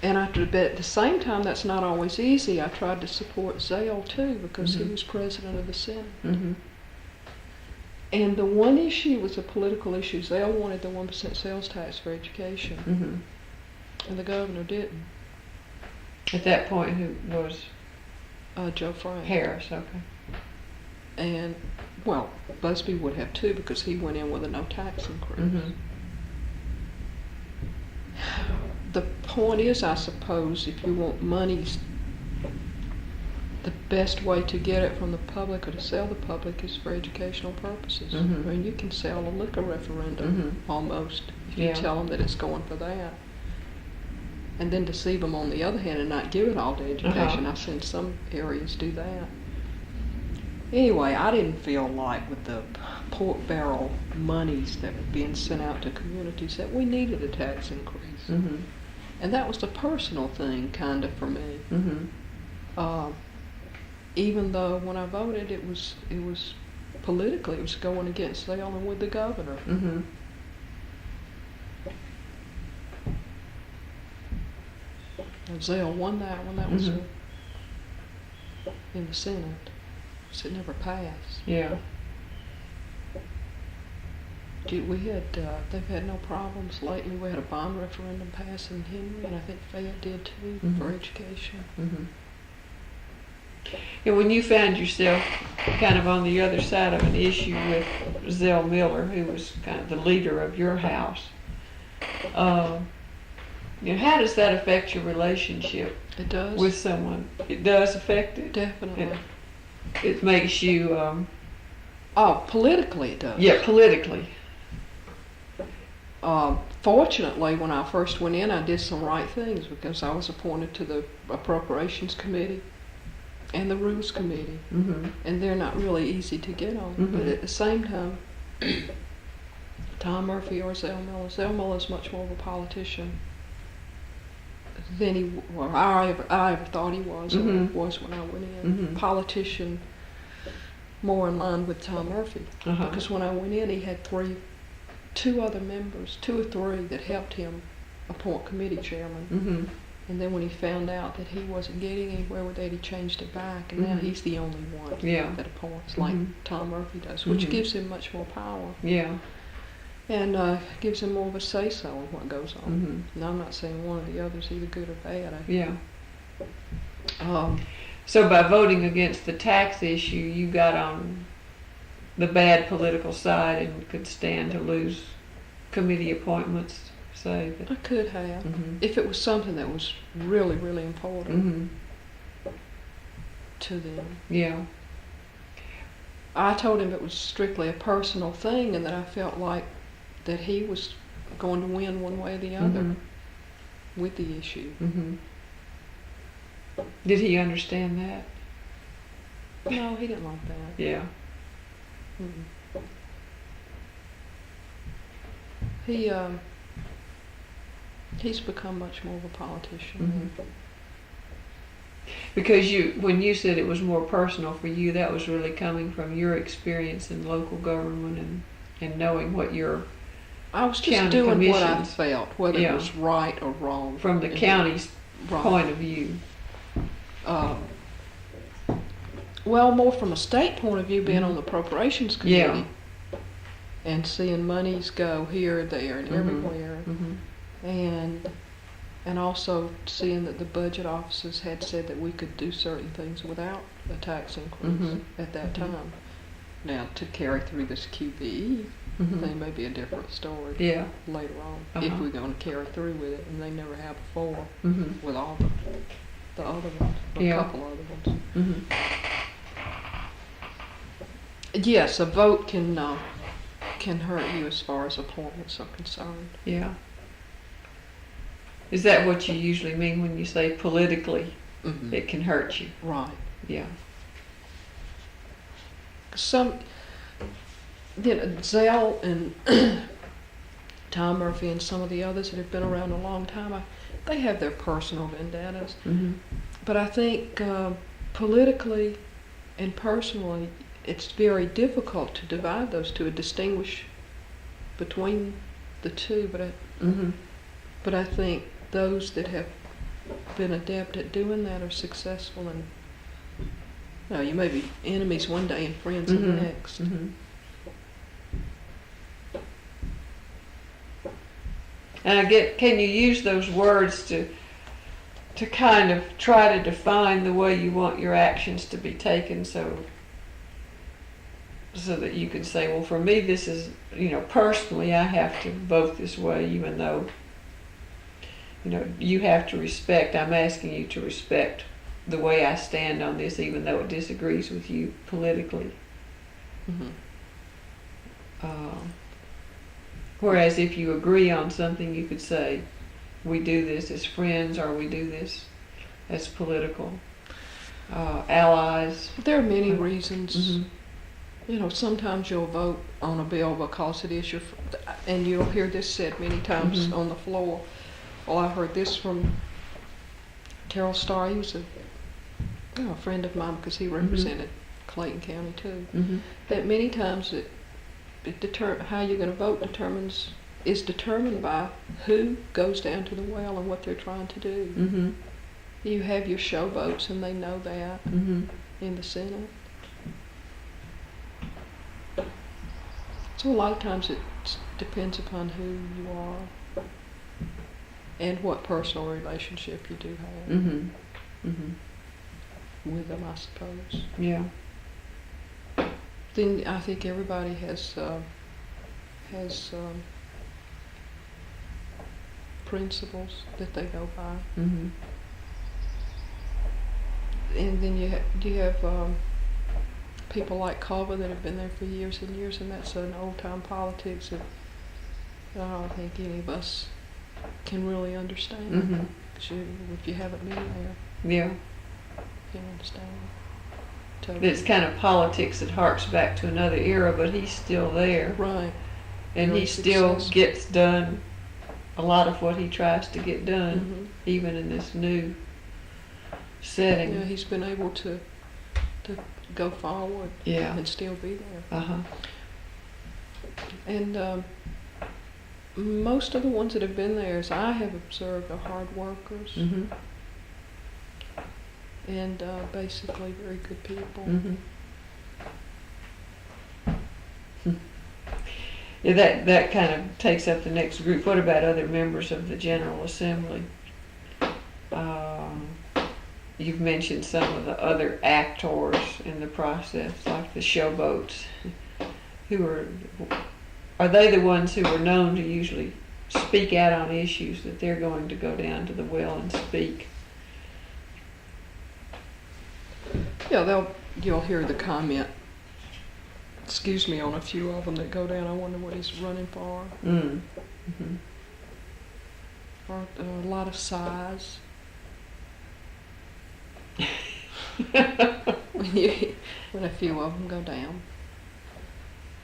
And but at the same time, that's not always easy. I tried to support Zale too because he Mhm. was president of the Senate. Mm-hmm. And the one issue was a political issue. Zale wanted the 1% sales tax for education, Mm-hmm. and the governor didn't. At that point, who was Joe Frank. Harris? Okay. And, well, Busby would have too because he went in with a no tax increase. Mm-hmm. The point is, I suppose, if you want monies, the best way to get it from the public or to sell the public is for educational purposes. Mhm. I mean, you can sell a liquor referendum Mhm. almost if you Yeah. tell them that it's going for that. And then deceive them on the other hand and not give it all to education. Uh-huh. I've seen some areas do that. Anyway, I didn't feel like with the pork barrel monies that were being sent out to communities that we needed a tax increase. Mm-hmm. And that was the personal thing, kind of, for me. Mm-hmm. Even though when I voted, it was politically, it was going against Zale and with the governor. Mm-hmm. And Zale won that one. That was Mhm. in the Senate. So it never passed. Yeah. They've had no problems lately. We had a bond referendum pass in Henry, and I think Fayette did too, Mhm. for education. Mm-hmm. And when you found yourself kind of on the other side of an issue with Zell Miller, who was kind of the leader of your house, how does that affect your relationship It does. with someone? It does affect it. Definitely. It makes you, Politically it does. yeah, politically. Fortunately, when I first went in, I did some right things because I was appointed to the Appropriations Committee. and the Rules Committee, and they're not really easy to get on. But at the same time, Tom Murphy or Zell Miller is much more of a politician than I ever thought he was, or was when I went in. Politician more in line with Tom Murphy, because when I went in, he had two or three that helped him appoint committee chairman. And then when he found out that he wasn't getting anywhere with that, he changed it back, and now he's the only one that appoints, like Tom Murphy does, which gives him much more power. Yeah. And gives him more of a say-so on what goes on. And I'm not saying one or the other is either good or bad. So by voting against the tax issue, you got on the bad political side and could stand to lose committee appointments, say? I could have, if it was something that was really, really important to them. Yeah. I told him it was strictly a personal thing, and that I felt like that he was going to win one way or the other with the issue. Did he understand that? No, he didn't like that. Yeah. He's become much more of a politician. Because when you said it was more personal for you, that was really coming from your experience in local government and knowing what your I was just doing what I felt, whether it was right or wrong. From the county's point of view. Well, more from a state point of view, being on the appropriations committee and seeing monies go here, there, and everywhere, and also seeing that the budget offices had said that we could do certain things without a tax increase at that time. Now, to carry through this QBE thing may be a different story later on, if we're going to carry through with it, and they never have before with all the other ones, a couple other ones. Yes, a vote can hurt you as far as appointments are concerned. Yeah. Is that what you usually mean when you say politically it can hurt you? Right. Yeah. Zell and Tom Murphy and some of the others that have been around a long time, they have their personal vendettas. But I think politically and personally, it's very difficult to divide those two, to distinguish between the two. But I think those that have been adept at doing that are successful. And you may be enemies one day and friends the next. And can you use those words to kind of try to define the way you want your actions to be taken, so that you can say, well, for me, this is, personally, I have to vote this way, even though, you have to respect, I'm asking you to respect the way I stand on this, even though it disagrees with you politically. Whereas if you agree on something, you could say, we do this as friends, or we do this as political allies. There are many reasons. Sometimes you'll vote on a bill because it is and you'll hear this said many times on the floor. Well, I heard this from Terrell Starr. He was a friend of mine because he represented Clayton County too. That many times how you're going to vote is determined by who goes down to the well and what they're trying to do. You have your show votes, and they know that in the Senate. So a lot of times it depends upon who you are and what personal relationship you do have with them, I suppose. Yeah. Then I think everybody has principles that they go by. And then you have people like Culver that have been there for years and years, and that's an old-time politics that I don't think any of us can really understand if you haven't been there. Yeah. You understand? Totally. It's kind of politics that harks back to another era, but he's still there. Right. And Very he still successful. gets done a lot of what he tries to get done, Mhm. even in this new setting. Yeah, he's been able to go forward Yeah. and still be there. Uh-huh. And most of the ones that have been there, as I have observed, are hard workers Mm-hmm. and basically very good people. Mm-hmm. Yeah, that kind of takes up the next group. What about other members of the General Assembly? You've mentioned some of the other actors in the process, like the showboats. Are they the ones who are known to usually speak out on issues that they're going to go down to the well and speak? Yeah, you'll hear the comment, excuse me, on a few of them that go down. I wonder what he's running for. Mm-hmm. Or a lot of sighs. when a few of them go down.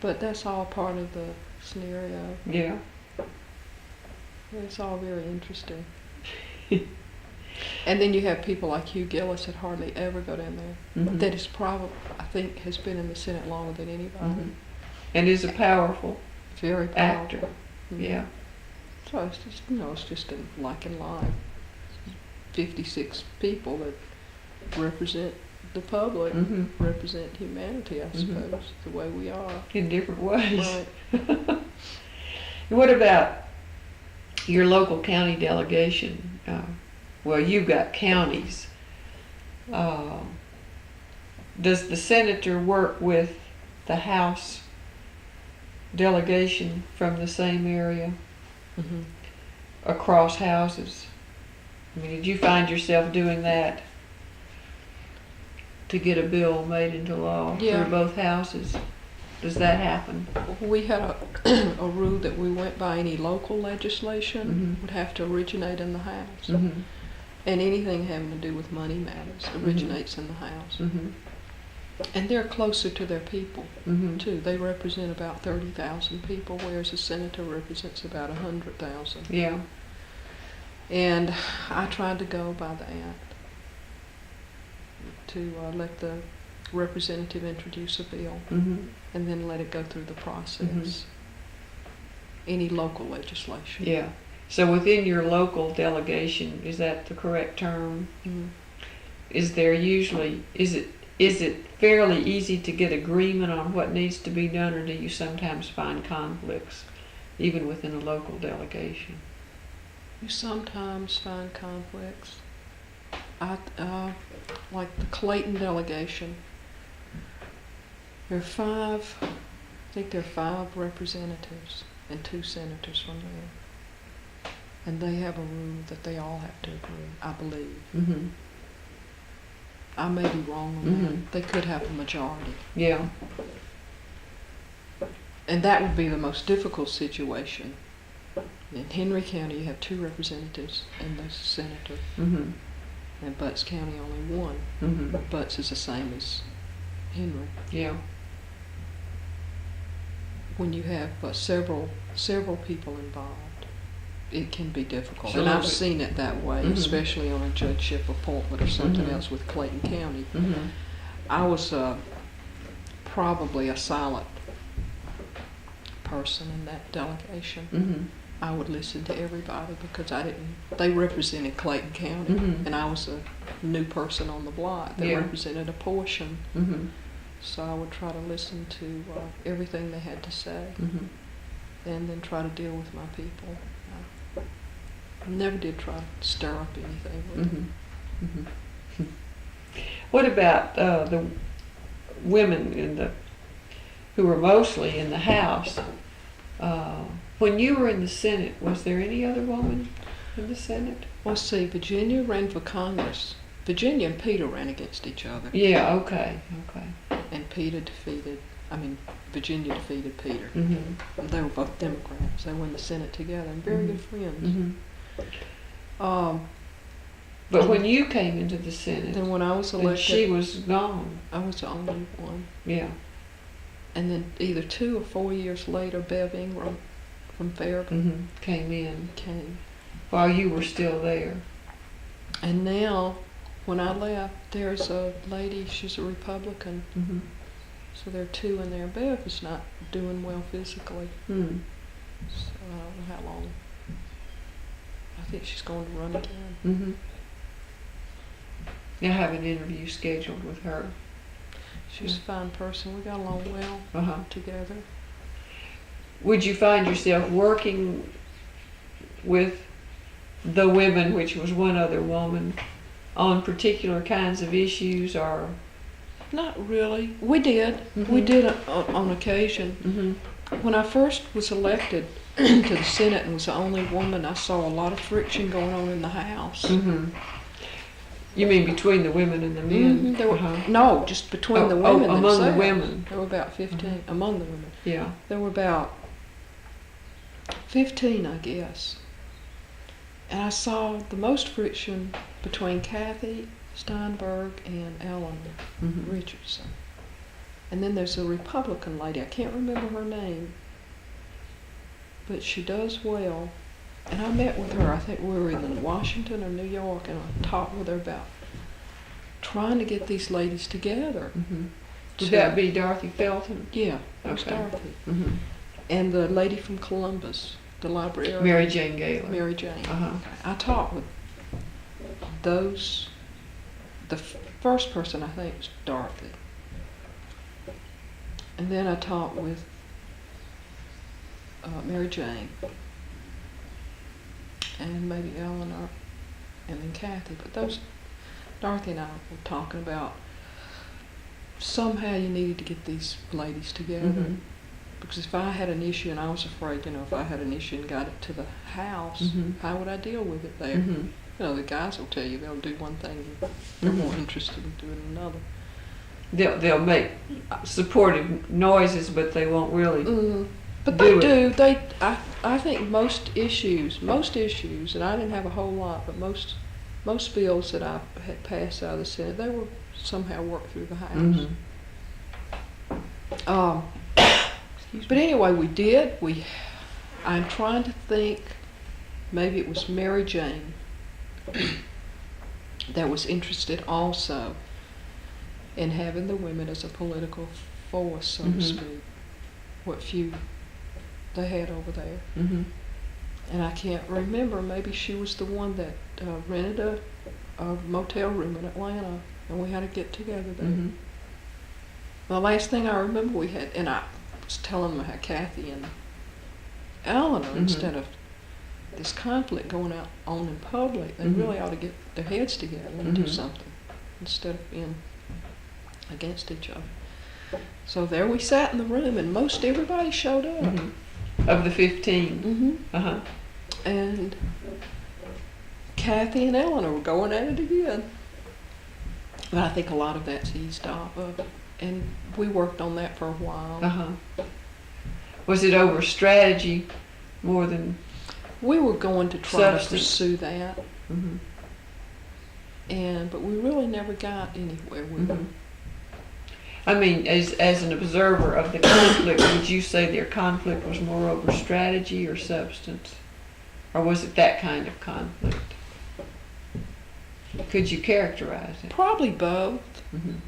But that's all part of the scenario. Yeah. It's all very interesting. And then you have people like Hugh Gillis that hardly ever go down there. Mm-hmm. That is probably, I think, has been in the Senate longer than anybody. Mm-hmm. And is a powerful Very powerful. actor. Mhm. Yeah. So it's just, it's just like in life. 56 people that represent the public, Mm-hmm. represent humanity, I suppose, the way we are. In different ways. Right. What about your local county delegation? Well, you've got counties. Does the senator work with the House delegation from the same area Mm-hmm. across houses? I mean, did you find yourself doing that to get a bill made into law Yeah. through both houses? Does that happen? We had a rule that we went by. Any local legislation Mhm. would have to originate in the House. Mm-hmm. And anything having to do with money matters originates in the House. Mm-hmm. And they're closer to their people, Mm-hmm. too. They represent about 30,000 people, whereas a senator represents about 100,000. Yeah. And I tried to go by the act to let the representative introduce a bill Mm-hmm. and then let it go through the process. Mhm. Any local legislation. Yeah. So within your local delegation, is that the correct term? Mm. Is there usually, is it fairly easy to get agreement on what needs to be done, or do you sometimes find conflicts even within a local delegation? You sometimes find conflicts. Like the Clayton delegation, there are 5, I think there are 5 representatives and 2 senators from there. And they have a rule that they all have to agree, I believe. Mm-hmm. I may be wrong on Mhm. that. They could have a majority. Yeah. And that would be the most difficult situation. In Henry County, you have 2 representatives and the senator. Mm-hmm. In Butts County, only 1. Mm-hmm. Butts is the same as Henry. Yeah. When you have several people involved, it can be difficult. And Sure. I've seen it that way, Mhm. especially on a judgeship appointment or something Mhm. else with Clayton County. Mm-hmm. I was probably a silent person in that delegation. Mm-hmm. I would listen to everybody because they represented Clayton County, Mhm. and I was a new person on the block that Yeah. represented a portion. Mm-hmm. So I would try to listen to everything they had to say Mm-hmm. and then try to deal with my people. I never did try to stir up anything with them. Mm-hmm. Mm-hmm. What about the women who were mostly in the House? When you were in the Senate, was there any other woman in the Senate? Well, see, Virginia ran for Congress. Virginia and Peter ran against each other. Yeah, okay. And Virginia defeated Peter. Mm-hmm. They were both Democrats. They were in the Senate together and very good friends. Mm-hmm. But when you came into the Senate, Then when I was and elected, she was gone. I was the only one. Yeah. And then either 2 or 4 years later, Bev Ingram from Fairburn Came in came. while you were still there. And now, when I left, there's a lady, she's a Republican, Mm-hmm. so there are 2 in there. Bev is not doing well physically, Hmm. so I don't know how long. I think she's going to run again. Mm-hmm. I have an interview scheduled with her. She's a fine person. We got along well Uh-huh. together. Would you find yourself working with the women, which was one other woman, on particular kinds of issues, or? Not really. We did. We did on occasion. Mm-hmm. When I first was elected to the Senate and was the only woman, I saw a lot of friction going on in the House. Mm-hmm. You mean between the women and the men? There were, Uh-huh. No, just between the women among themselves. the women. There were about 15 among the women. Yeah. There were about 15, I guess. And I saw the most friction between Kathy Steinberg and Ellen Mm-hmm. Richardson. And then there's a Republican lady, I can't remember her name, but she does well. And I met with her, I think we were in Washington or New York, and I talked with her about trying to get these ladies together. Mm-hmm. Would to- that be Dorothy Felton? Yeah, it was Okay. Dorothy. Mm-hmm. And the lady from Columbus, the librarian. Mary Jane Gaylor. Mary Jane. Uh-huh. I talked with those. The first person I think was Dorothy. And then I talked with Mary Jane. And maybe Eleanor. And then Kathy. But those, Dorothy and I were talking about somehow you needed to get these ladies together. Mm-hmm. Because if I had an issue, and I was afraid, if I had an issue and got it to the House, how would I deal with it there? Mm-hmm. The guys will tell you they'll do one thing, and they're more interested in doing another. They'll make supportive noises, but they won't really. But Do they it. do. I think most issues, and I didn't have a whole lot, but most bills that I had passed out of the Senate, they were somehow worked through the House. Mm-hmm. But anyway, we did. I'm trying to think. Maybe it was Mary Jane that was interested also in having the women as a political force, so to speak. What few they had over there. Mm-hmm. And I can't remember. Maybe she was the one that rented a motel room in Atlanta, and we had to get together there. Mm-hmm. The last thing I remember we had, and I was telling them how Kathy and Eleanor, instead of this conflict going on in public, they really ought to get their heads together and do something instead of being against each other. So there we sat in the room, and most everybody showed up. Mm-hmm. Of the 15. Uh-huh. And Kathy and Eleanor were going at it again. But I think a lot of that's eased off of it. And we worked on that for a while. Uh-huh. Was it over strategy more than We were going to try substance? to pursue that, Mm-hmm. but we really never got anywhere with it. I mean, as an observer of the conflict, would you say their conflict was more over strategy or substance? Or was it that kind of conflict? Could you characterize it? Probably both. Mm-hmm.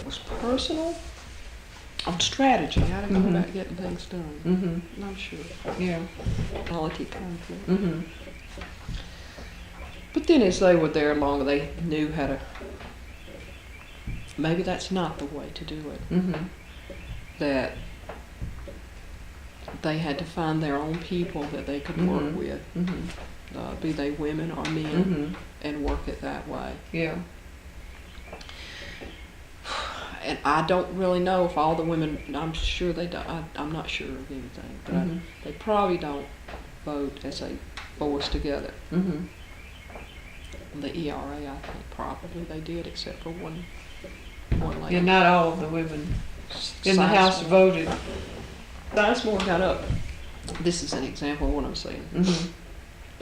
It was personal. On strategy, how to go about getting things done. Mm-hmm. Not sure. Yeah. Quality conflict. Mm-hmm. But then as they were there longer, they knew how to, maybe that's not the way to do it. Mm-hmm. That they had to find their own people that they could work with, be they women or men, and work it that way. Yeah. And I don't really know if all the women, I'm sure they don't, I'm not sure of anything, but they probably don't vote as a force together. Mm-hmm. The ERA, I think probably they did, except for one lady. Yeah, not all of the women in the House voted. Sizemore got up. This is an example of what I'm saying. Mm-hmm.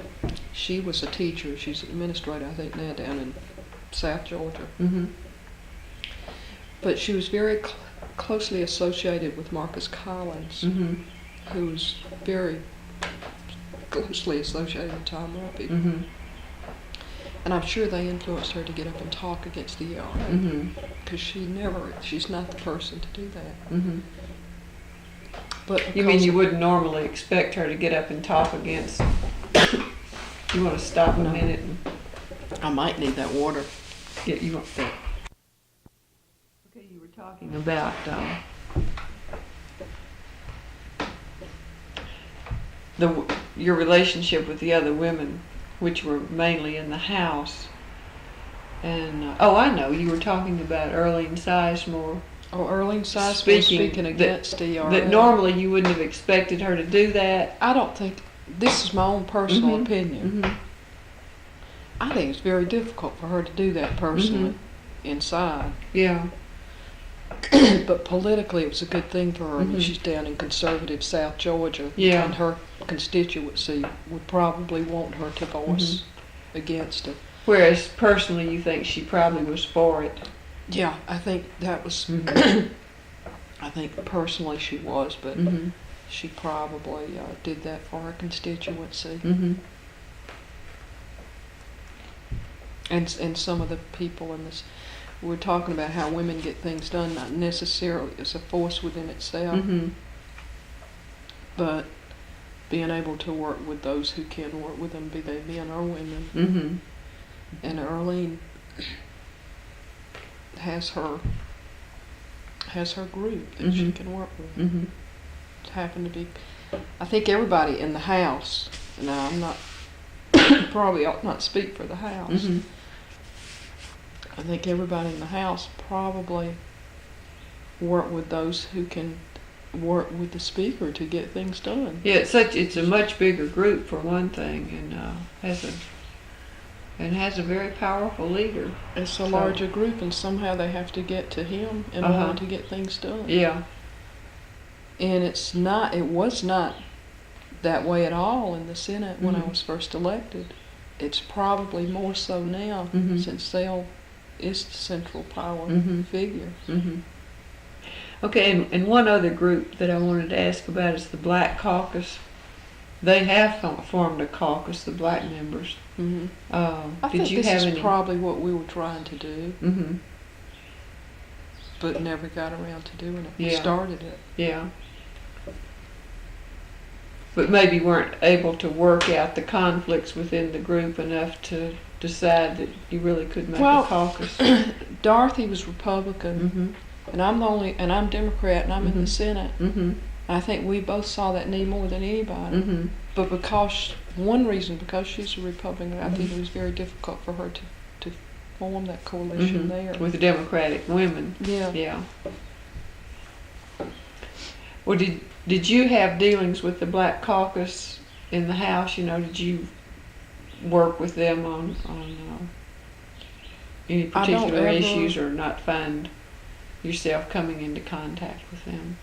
She was a teacher. She's an administrator, I think, now down in South Georgia. Mm-hmm. But she was very closely associated with Marcus Collins, Mm-hmm. who was very closely associated with Tom Ruppy. Mm-hmm. And I'm sure they influenced her to get up and talk against the ERA. Mm-hmm. Because she's not the person to do that. Mm-hmm. But You mean you wouldn't normally expect her to get up and talk against? You want to stop a No. minute and I might need that water. get you up there. Okay, you were talking about your relationship with the other women, which were mainly in the house. And I know you were talking about Earlene Sizemore. Oh, Earlene Sizemore speaking against ERA. That normally you wouldn't have expected her to do that. I don't think, this is my own personal opinion. Mm-hmm. I think it's very difficult for her to do that personally, inside. Yeah. But politically it was a good thing for her. I mean, Mhm. she's down in conservative South Georgia. Yeah. And her constituency would probably want her to voice against it. Whereas personally you think she probably was for it. Yeah, I think that was, Mhm. I think personally she was, but Mm-hmm. she probably did that for her constituency. Mm-hmm. And some of the people in this, we're talking about how women get things done, not necessarily as a force within itself, Mm-hmm. but being able to work with those who can work with them, be they men or women. Mm-hmm. And Earlene has her group that she Mhm. can work with. Mm-hmm. It happened to be, I think everybody in the house, now I'm not, probably ought not speak for the house. Mm-hmm. I think everybody in the house probably work with those who can work with the speaker to get things done. Yeah, it's a much bigger group for one thing, and has a very powerful leader. It's a So- larger group, and somehow they have to get to him in Uh-huh. order to get things done. Yeah. And it was not that way at all in the Senate when I Mhm. was first elected. It's probably more so now, Mhm. since Sale is the central power Mhm. figure. Mm-hmm. Okay, and one other group that I wanted to ask about is the Black Caucus. They have formed a caucus, the black members. Mm-hmm. I Did think you this have is any? probably what we were trying to do, Mm-hmm. but never got around to doing it. We Yeah. started it. Yeah. But maybe weren't able to work out the conflicts within the group enough to decide that you really could make Well, a caucus. Dorothy was Republican, Mm-hmm. and I'm Democrat, and I'm in the Mhm. Senate. Mm-hmm. I think we both saw that need more than anybody. Mm-hmm. But because she's a Republican, I think it was very difficult for her to form that coalition Mhm. there. With the Democratic women. Yeah. Yeah. Well, did you have dealings with the Black Caucus in the House? You know, did you work with them on any I don't particular ever- issues, or not find yourself coming into contact with them?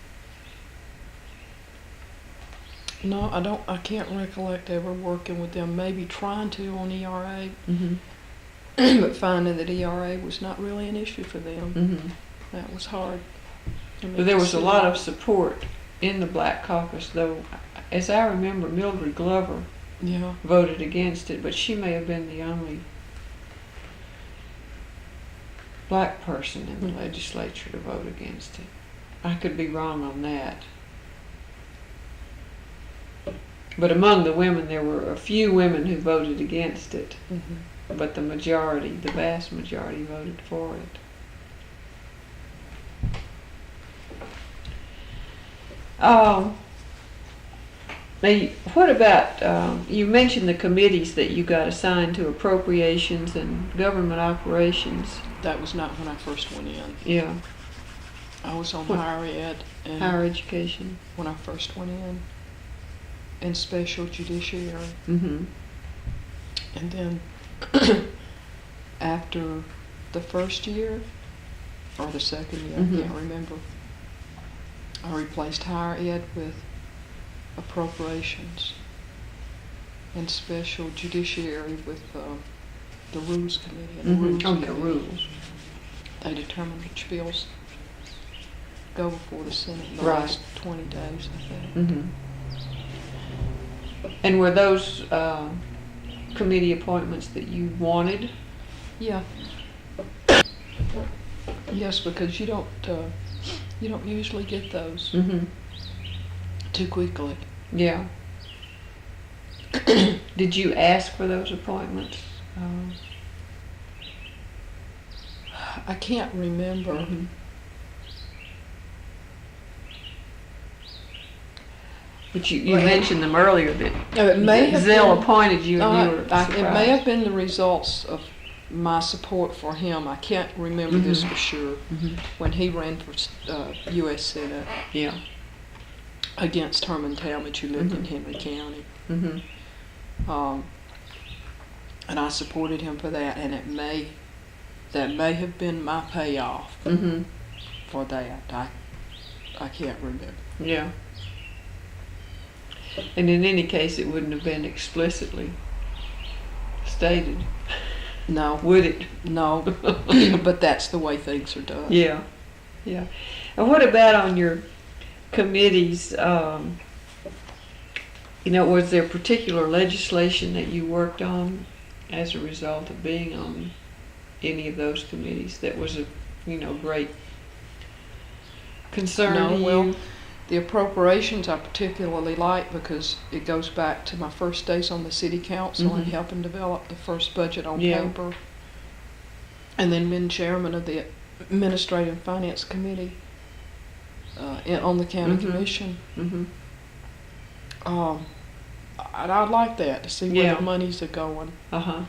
No, I don't. I can't recollect ever working with them. Maybe trying to on ERA, Mm-hmm. but finding that ERA was not really an issue for them. Mm-hmm. That was hard. for me But there to was a see. lot of support in the Black Caucus, though. As I remember, Mildred Glover Yeah. voted against it, but she may have been the only black person in the Mhm. legislature to vote against it. I could be wrong on that. But among the women, there were a few women who voted against it, Mm-hmm. but the vast majority voted for it. Now, what about, you mentioned the committees that you got assigned to appropriations and government operations. That was not when I first went in. Yeah, I was on What- higher ed and higher education. when I first went in, and special judiciary, Mm-hmm. and then after the first year or the second year, Mhm. I can't remember. I replaced higher ed with appropriations. and Special Judiciary with the Rules Committee. And the Rules Oh, yeah, Committee, rules. they determine which bills go before the Senate in the Right. last 20 days, I think. Mm-hmm. And were those committee appointments that you wanted? Yeah. Yes, because you don't usually get those Mm-hmm. too quickly. Yeah. Did you ask for those appointments? I can't remember. Mm-hmm. But you Well, mentioned them earlier that It may have Zell been, appointed you and you were surprised. it may have been the results of my support for him. I can't remember this for sure. Mm-hmm. When he ran for U.S. Senate Yeah. against Herman Talmadge, who lived in Henry County. Mm-hmm. And I supported him for that, and that may have been my payoff Mm-hmm. for that. I can't remember. Yeah. And in any case, it wouldn't have been explicitly stated, No, would it? no, but that's the way things are done. Yeah. Yeah. And what about on your committees? Was there particular legislation that you worked on as a result of being on any of those committees that was a great concern to you? Well, the appropriations I particularly like because it goes back to my first days on the city council and Mhm. helping develop the first budget on Yeah. paper, and then being chairman of the Administrative Finance Committee on the county Mhm. commission. Mm-hmm. I'd like that to see where Yeah. the monies are going. Uh-huh.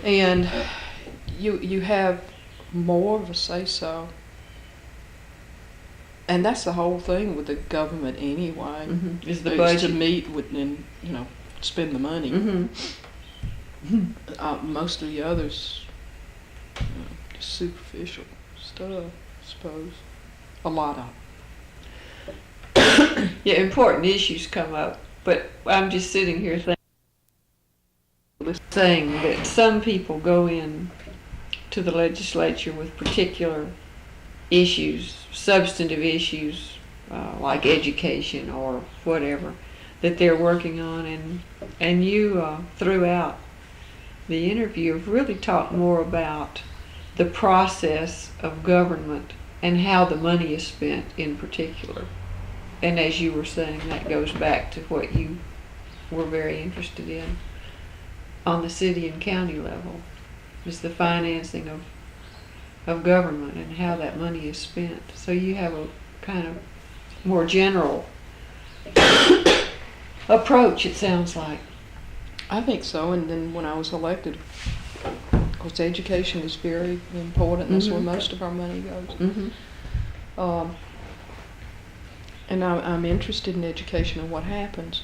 And you have more of a say-so. And that's the whole thing with the government anyway. Mm-hmm. Is the Is budget. to meet with and spend the money. Mm-hmm. Most of the others, just superficial stuff, I suppose. A lot of. Yeah, important issues come up, but I'm just sitting here saying that some people go in to the legislature with particular issues, substantive issues, like education or whatever, that they're working on, and you throughout the interview have really talked more about the process of government and how the money is spent in particular. And as you were saying, that goes back to what you were very interested in on the city and county level, is the financing of government and how that money is spent. So you have a kind of more general approach, it sounds like. I think so. And then when I was elected, of course, education is very important. That's where Mhm. most of our money goes. Mm-hmm. And I'm interested in education and what happens.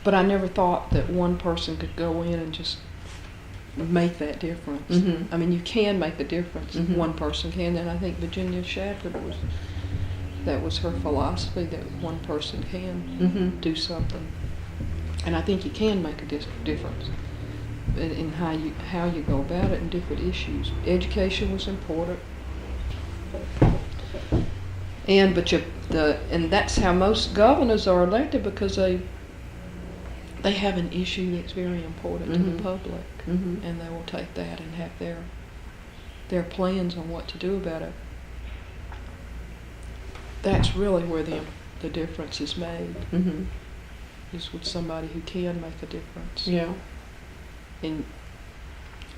But I never thought that one person could go in and just make that difference. Mhm. I mean, you can make a difference. Mhm. One person can, and I think Virginia Shepherd that was her philosophy, that one person can Mm-hmm. do something. And I think you can make a difference in how you go about it and different issues. Education was important. And that's how most governors are elected, because they have an issue that's very important to Mhm. the public, Mm-hmm. and they will take that and have their plans on what to do about it. That's really where the difference is made, Mm-hmm. is with somebody who can make a difference. Yeah.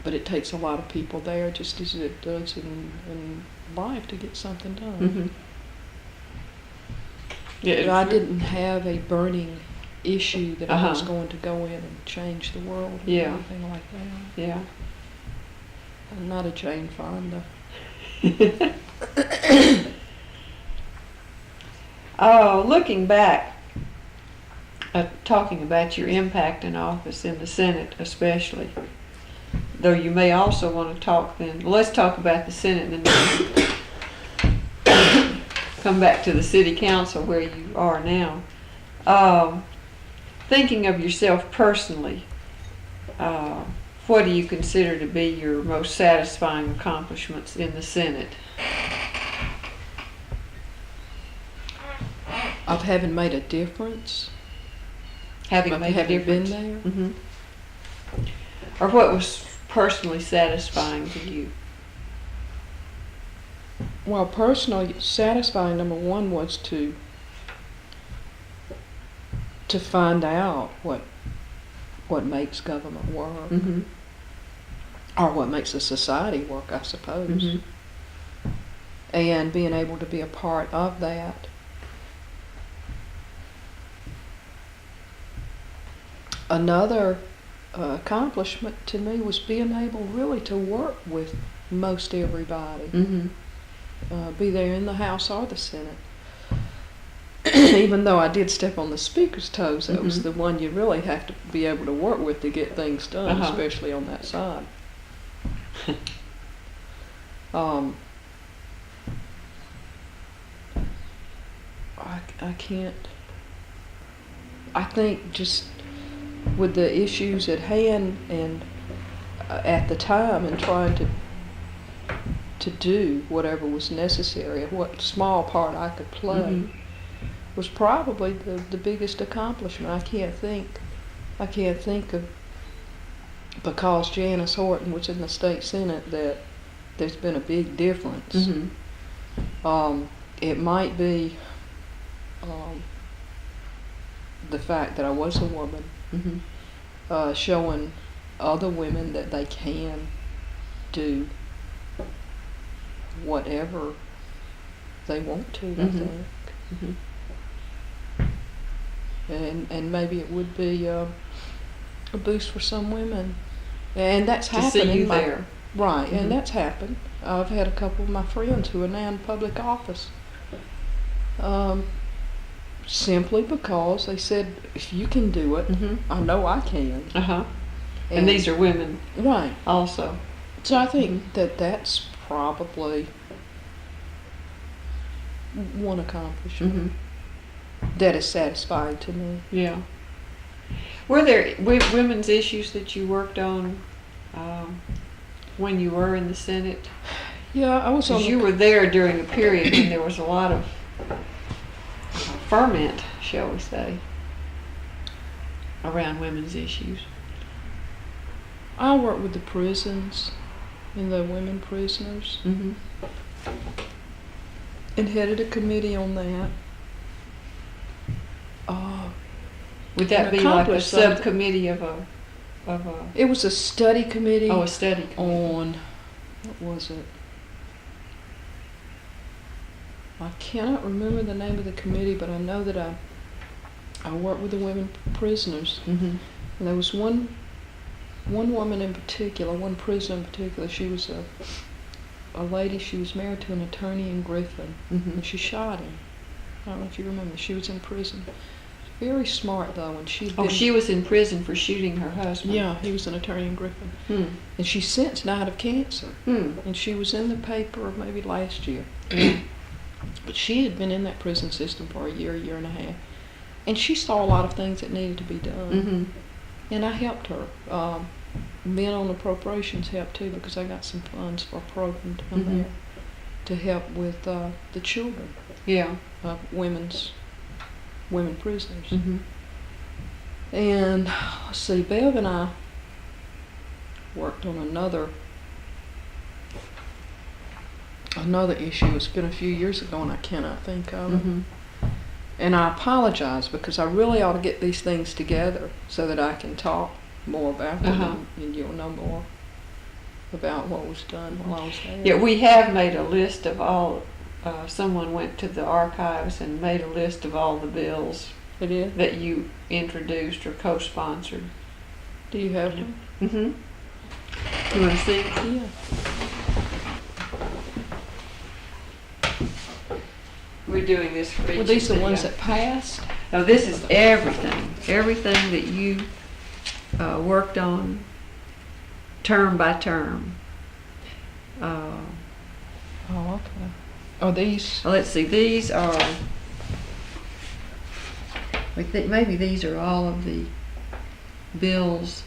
But it takes a lot of people there, just as it does in life, to get something done. Mm-hmm. Yeah, But I didn't have a burning issue that I was Uh-huh. going to go in and change the world or Yeah. anything like that. Yeah. I'm not a Jane Fonda. Oh, looking back, talking about your impact in office in the Senate especially, though you may also want to talk then, let's talk about the Senate and then come back to the city council where you are now. Thinking of yourself personally, what do you consider to be your most satisfying accomplishments in the Senate? Of having made a difference. Having Of made a having difference. been there. Mm-hmm. Or what was personally satisfying to you? Well, personally satisfying, number one, was to find out what makes government work, Mm-hmm. or what makes a society work, I suppose, Mm-hmm. and being able to be a part of that. Another accomplishment to me was being able really to work with most everybody, Mm-hmm. Be there in the House or the Senate. Even though I did step on the Speaker's toes, that was Mhm. the one you really have to be able to work with to get things done, Uh-huh. especially on that side. I can't. I think just with the issues at hand and at the time, and trying to do whatever was necessary, what small part I could play, Mhm. was probably the biggest accomplishment. I can't think of, because Janice Horton was in the state Senate, that there's been a big difference. Mm-hmm. It might be the fact that I was a woman, Mm-hmm. showing other women that they can do whatever they want to, I Mhm. think. Mm-hmm. And maybe it would be a boost for some women, and that's To happened. see you there. Right, Mhm. and that's happened. I've had a couple of my friends who are now in public office, simply because they said, if you can do it, Mm-hmm. I know I can. Uh-huh. And these are women right. also. So I think that that's probably one accomplishment that is satisfying to me. Yeah. Were there women's issues that you worked on when you were in the Senate? Yeah, I was on. Because you were there during a period when there was a lot of ferment, shall we say, around women's issues. I worked with the prisons and the women prisoners, Mm-hmm. and headed a committee on that. Would that And be like a accomplished something. subcommittee of a It was a study committee a study committee? on, what was it? I cannot remember the name of the committee, but I know that I worked with the women prisoners, Mm-hmm. and there was one woman in particular, one prisoner in particular. She was a lady. She was married to an attorney in Griffin, Mm-hmm. and she shot him. I don't know if you remember. She was in prison. Very smart though, and she'd been. Oh, she was in prison for shooting her husband. Yeah, he was an attorney in Griffin, Hmm. and she since died of cancer. Hmm. And she was in the paper maybe last year. But she had been in that prison system for a year and a half. And she saw a lot of things that needed to be done. Mm-hmm. And I helped her. Being on appropriations helped too, because I got some funds for a program down Mhm. there to help with the children Yeah. of women prisoners. Mm-hmm. And let's see, Bev and I worked on another issue. It's been a few years ago, and I cannot think of it. Mm-hmm. And I apologize, because I really ought to get these things together so that I can talk more about them, Uh-huh. and you'll know more about what was done while I was there. Yeah, we have made a list of all. Someone went to the archives and made a list of all the bills It is? that you introduced or co-sponsored. Do you have them? Mm-hmm. You want to see? Yeah. We're doing this for each. Were these the of ones that passed? No, this is everything. Everything that you worked on, term by term. Oh, okay. Are these? Let's see. These are Maybe these are all of the bills.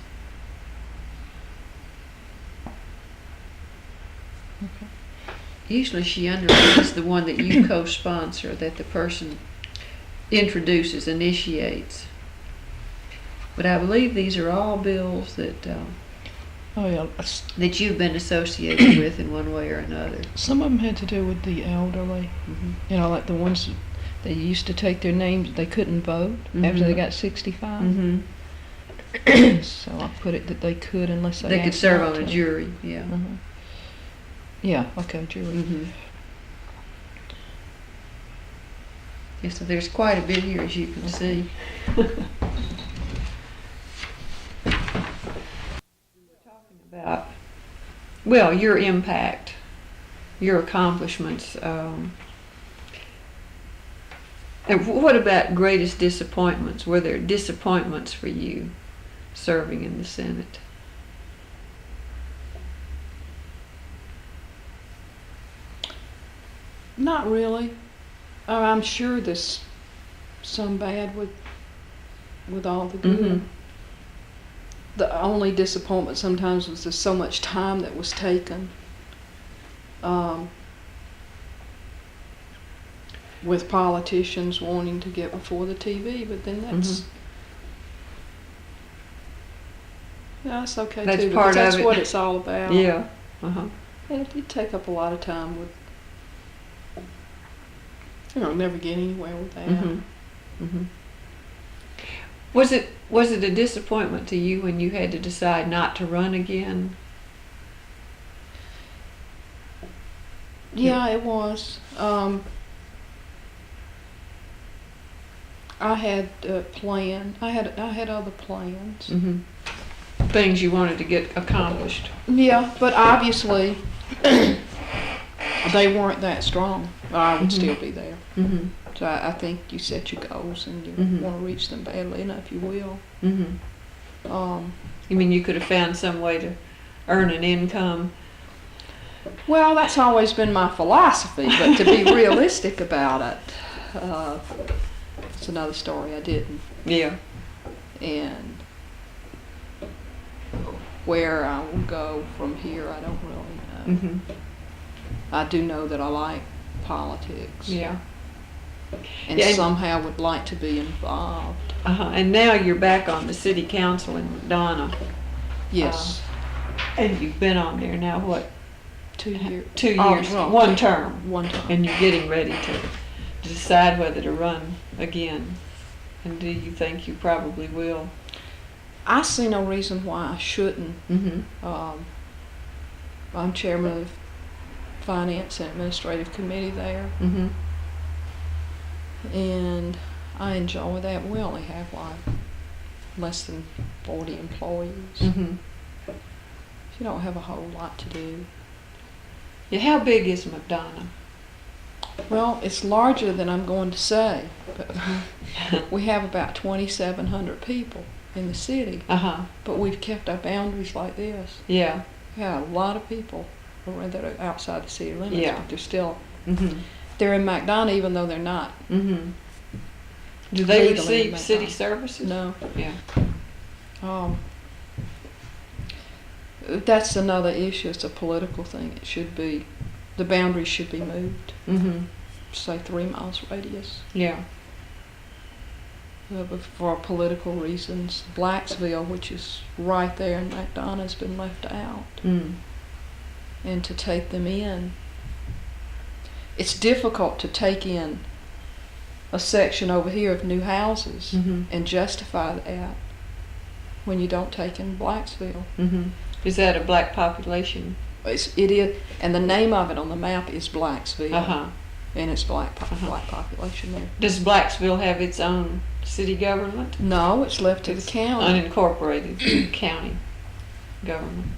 Okay. Usually she underlines the one that you co-sponsor, that the person introduces, initiates. But I believe these are all bills that Oh yeah. that you've been associated with in one way or another. Some of them had to do with the elderly. Mm-hmm. You know, like the ones they used to take their names, they couldn't vote after they got 65. Mm-hmm. So I put it that they could unless They could asked serve not on a to. jury. Yeah. Uh-huh. Yeah. Okay, jury. Mm-hmm. Yeah, so there's quite a bit here, as you can see. About, well, your impact, your accomplishments, and what about greatest disappointments? Were there disappointments for you serving in the Senate? Not really. I'm sure there's some bad with all the good. Mm-hmm. The only disappointment sometimes was there's so much time that was taken with politicians wanting to get before the TV, but then that's that's okay That's too. part Because that's of it. what it's all about. Yeah. Uh-huh. And it did take up a lot of time with. Never get anywhere with that. Mm-hmm. Mm-hmm. Was it a disappointment to you when you had to decide not to run again? Yeah, it was. I had planned. I had other plans. Mm-hmm. Things you wanted to get accomplished. Yeah, but obviously they weren't that strong. I would still be there. Mm-hmm. So I think you set your goals and you want to reach them badly enough, you will. Mm-hmm. You mean you could have found some way to earn an income? Well, that's always been my philosophy, but to be realistic about it, it's another story. I didn't. Yeah. And where I will go from here, I don't really know. Mm-hmm. I do know that I like politics. Yeah. And somehow would like to be involved. And now you're back on the city council in McDonough. Yes. And you've been on there now, what? 2 years. 2 years. Well, one term. One term. And you're getting ready to decide whether to run again. And do you think you probably will? I see no reason why I shouldn't. Mm-hmm. I'm chairman of the Finance and Administrative Committee there. Mm-hmm. And I enjoy that. We only have like less than 40 employees. Mm-hmm. You don't have a whole lot to do. Yeah, how big is McDonough? Well, it's larger than I'm going to say, but we have about 2,700 people in the city. But we've kept our boundaries like this. Yeah. We have a lot of people around that are outside the city limits, but they're still they're in McDonough even though they're not. Mm-hmm. Do they legally in receive city McDonough. services? No. Yeah. That's another issue. It's a political thing. It should be, the boundaries should be moved. Mm-hmm. Say 3 miles radius. Yeah. But for political reasons, Blacksville, which is right there in McDonough, has been left out. And to take them in, it's difficult to take in a section over here of new houses and justify that when you don't take in Blacksville. Is that a black population? It is, and the name of it on the map is Blacksville, and it's black population there. Does Blacksville have its own city government? No, it's left to the county. Unincorporated county government.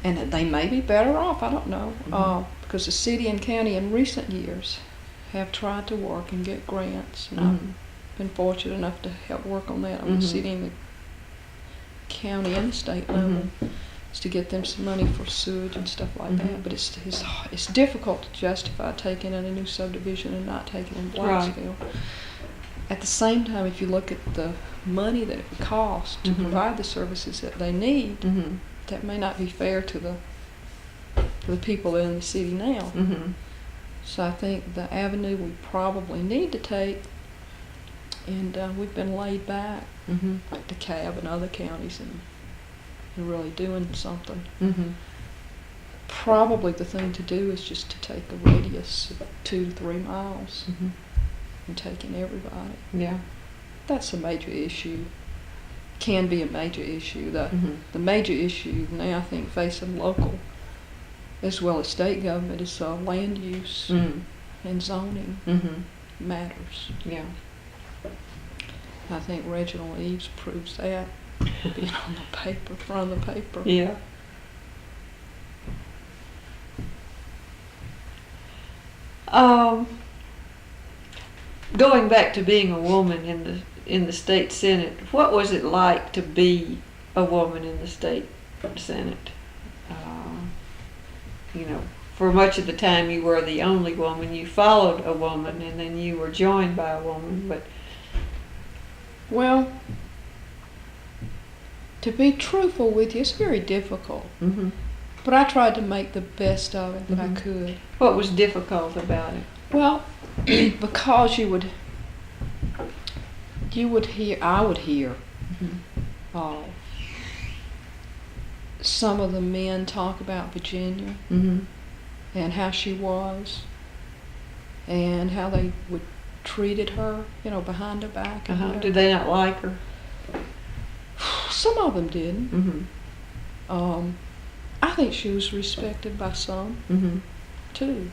And they may be better off, I don't know, because the city and county in recent years have tried to work and get grants, and I've been fortunate enough to help work on that on the city and the county and the state level, is to get them some money for sewage and stuff like that. But it's difficult to justify taking in a new subdivision and not taking in Blacksville. at the same time, if you look at the money that it would cost to provide the services that they need, that may not be fair to the people in the city now. So I think the avenue we probably need to take, and we've been laid back, like DeKalb and other counties, and really doing something. Probably the thing to do is just to take a radius of 2 to 3 miles and take in everybody. Yeah. That's a major issue. Can be a major issue. The major issue now, I think, facing local as well as state government is land use and zoning matters. Yeah. I think Reginald Eves proves that, being on the paper, front of the paper. Yeah. Going back to being a woman in the state senate, what was it like to be a woman in the state senate? You know, for much of the time you were the only woman. You followed a woman, and then you were joined by a woman. But well, to be truthful with you, it's very difficult. But I tried to make the best of it that I could. What was difficult about it? Well, because I would hear some of the men talk about Virginia and how she was and how they would treated her, behind her back. Did they not like her? Some of them didn't. I think she was respected by some, too.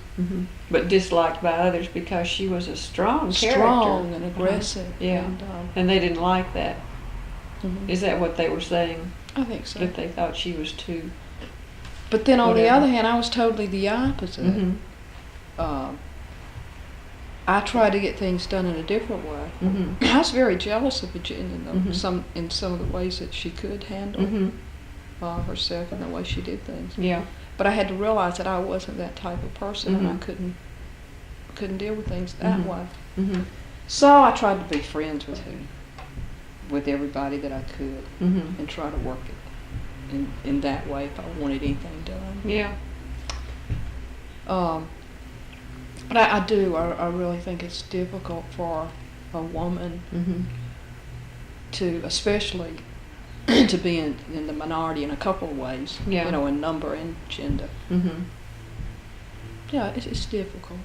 But disliked by others because she was a strong character. Strong and aggressive. Yeah. And they didn't like that. Is that what they were saying? I think so. That they thought she was too... But then on the whatever. other hand, I was totally the opposite. I tried to get things done in a different way. I was very jealous of Virginia, though, in some of the ways that she could handle herself and the way she did things. Yeah. But I had to realize that I wasn't that type of person, and I couldn't deal with things that way. So I tried to be friends with everybody that I could, and try to work it in that way if I wanted anything done. Yeah. But I really think it's difficult for a woman to, especially to be in the minority in a couple of ways, in number and gender. Yeah, it's difficult.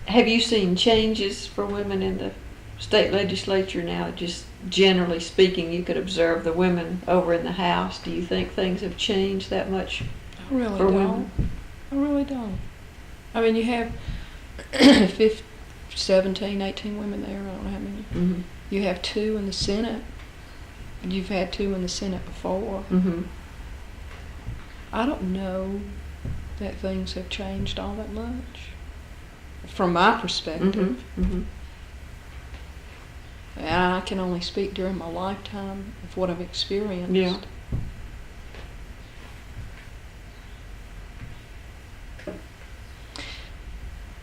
Have you seen changes for women in the state legislature now? Just generally speaking, you could observe the women over in the House. Do you think things have changed that much I really for don't. women? I really don't. I mean, you have 17, 18 women there. I don't know how many. You have 2 in the Senate. You've had 2 in the Senate before. I don't know that things have changed all that much from my perspective. And I can only speak during my lifetime of what I've experienced. Yeah.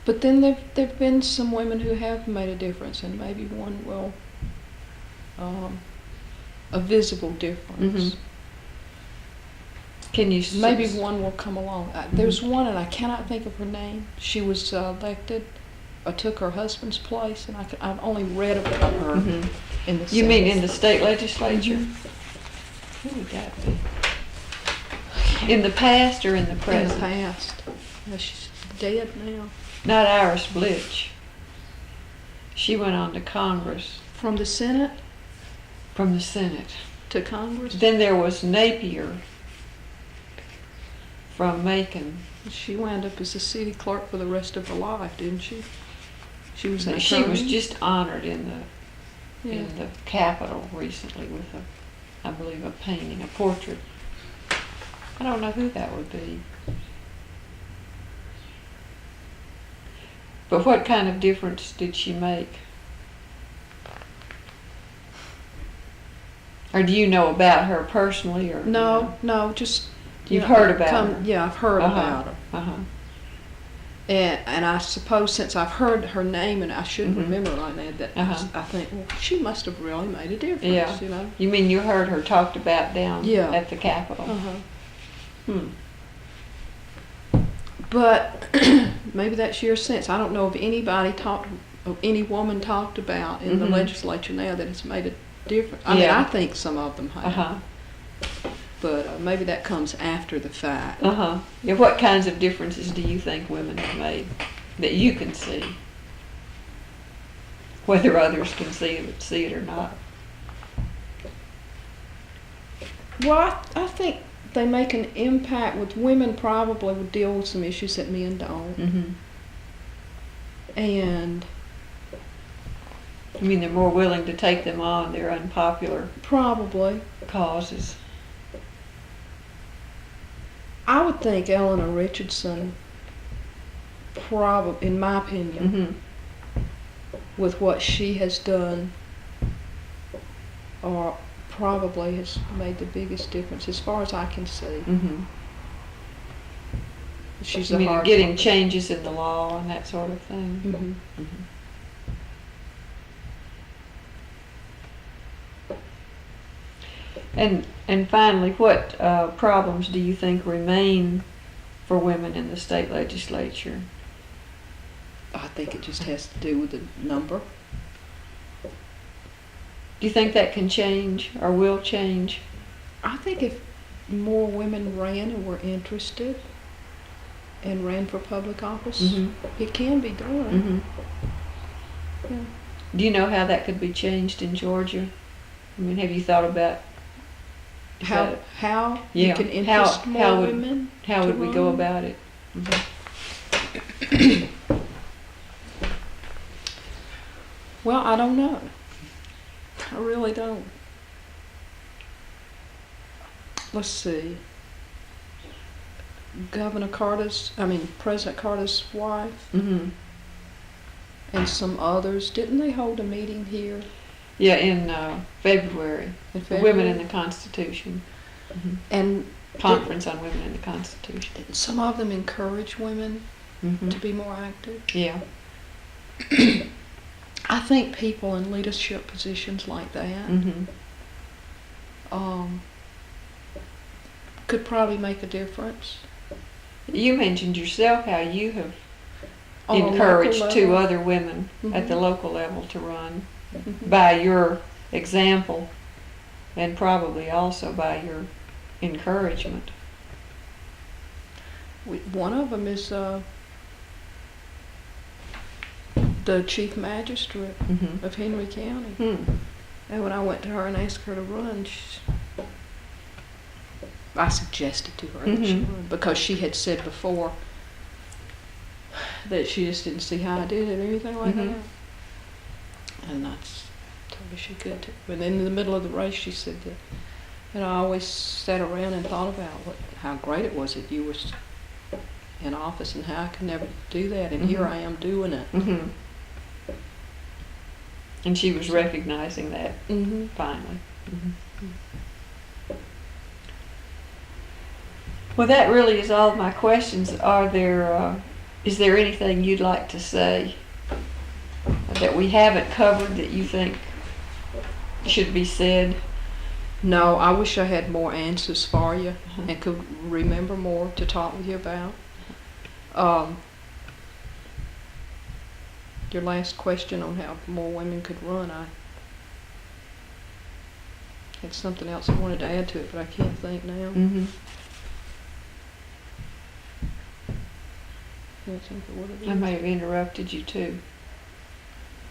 But then there've been some women who have made a difference, and maybe one will, a visible difference. Can you? Maybe one will come along. There's one, and I cannot think of her name. She was elected, took her husband's place, and I've only read about her in the. You mean in the state legislature? Who would that be? In the past or in the present? In the past. Yeah, she's dead now. Not Iris Blitch. She went on to Congress. From the Senate? From the Senate. To Congress? Then there was Napier from Macon. She wound up as a city clerk for the rest of her life, didn't she? She was an She attorney? was just honored in the Capitol recently with I believe a painting, a portrait. I don't know who that would be. But what kind of difference did she make? Or do you know about her personally? Or No, just... You've heard about her? Yeah, I've heard about her. And I suppose since I've heard her name and I shouldn't remember it like that, I think, well, she must have really made a difference. Yeah. You know. You mean you heard her talked about down at the Capitol? But maybe that's your sense. I don't know if any woman talked about in the legislature now that has made a difference. I mean, I think some of them have. But maybe that comes after the fact. Yeah, what kinds of differences do you think women have made that you can see? Whether others can see it or not. Well, I think they make an impact with women. Probably would deal with some issues that men don't. And I mean, they're more willing to take them on. They're unpopular. Probably causes. I would think Eleanor Richardson, in my opinion, with what she has done, or probably has made the biggest difference as far as I can see. She's I mean, getting changes in the law and that sort of thing. And finally, what problems do you think remain for women in the state legislature? I think it just has to do with the number. Do you think that can change or will change? I think if more women ran and were interested and ran for public office, it can be done. Yeah. Do you know how that could be changed in Georgia? I mean, have you thought about how you can interest more women? How would we go about it? Well, I don't know. I really don't. Let's see. President Carter's wife, and some others, didn't they hold a meeting here? Yeah, in February. Women in the Constitution. And Conference on Women in the Constitution. Didn't some of them encourage women to be more active? Yeah. I think people in leadership positions like that could probably make a difference. You mentioned yourself how you have encouraged two other women at the local level to run by your example and probably also by your encouragement. One of them is the chief magistrate of Henry County. And when I went to her and asked her to run, I suggested to her that she run because she had said before that she just didn't see how I did it or anything like that. And I told her she could too. But then in the middle of the race, she said that, and I always sat around and thought about how great it was that you was in office and how I could never do that, and here I am doing it. And she was recognizing that finally. Well, that really is all of my questions. Is there anything you'd like to say that we haven't covered that you think should be said? No, I wish I had more answers for you and could remember more to talk with you about. Your last question on how more women could run, I had something else I wanted to add to it, but I can't think now. Can't think of what it is. I may have interrupted you too.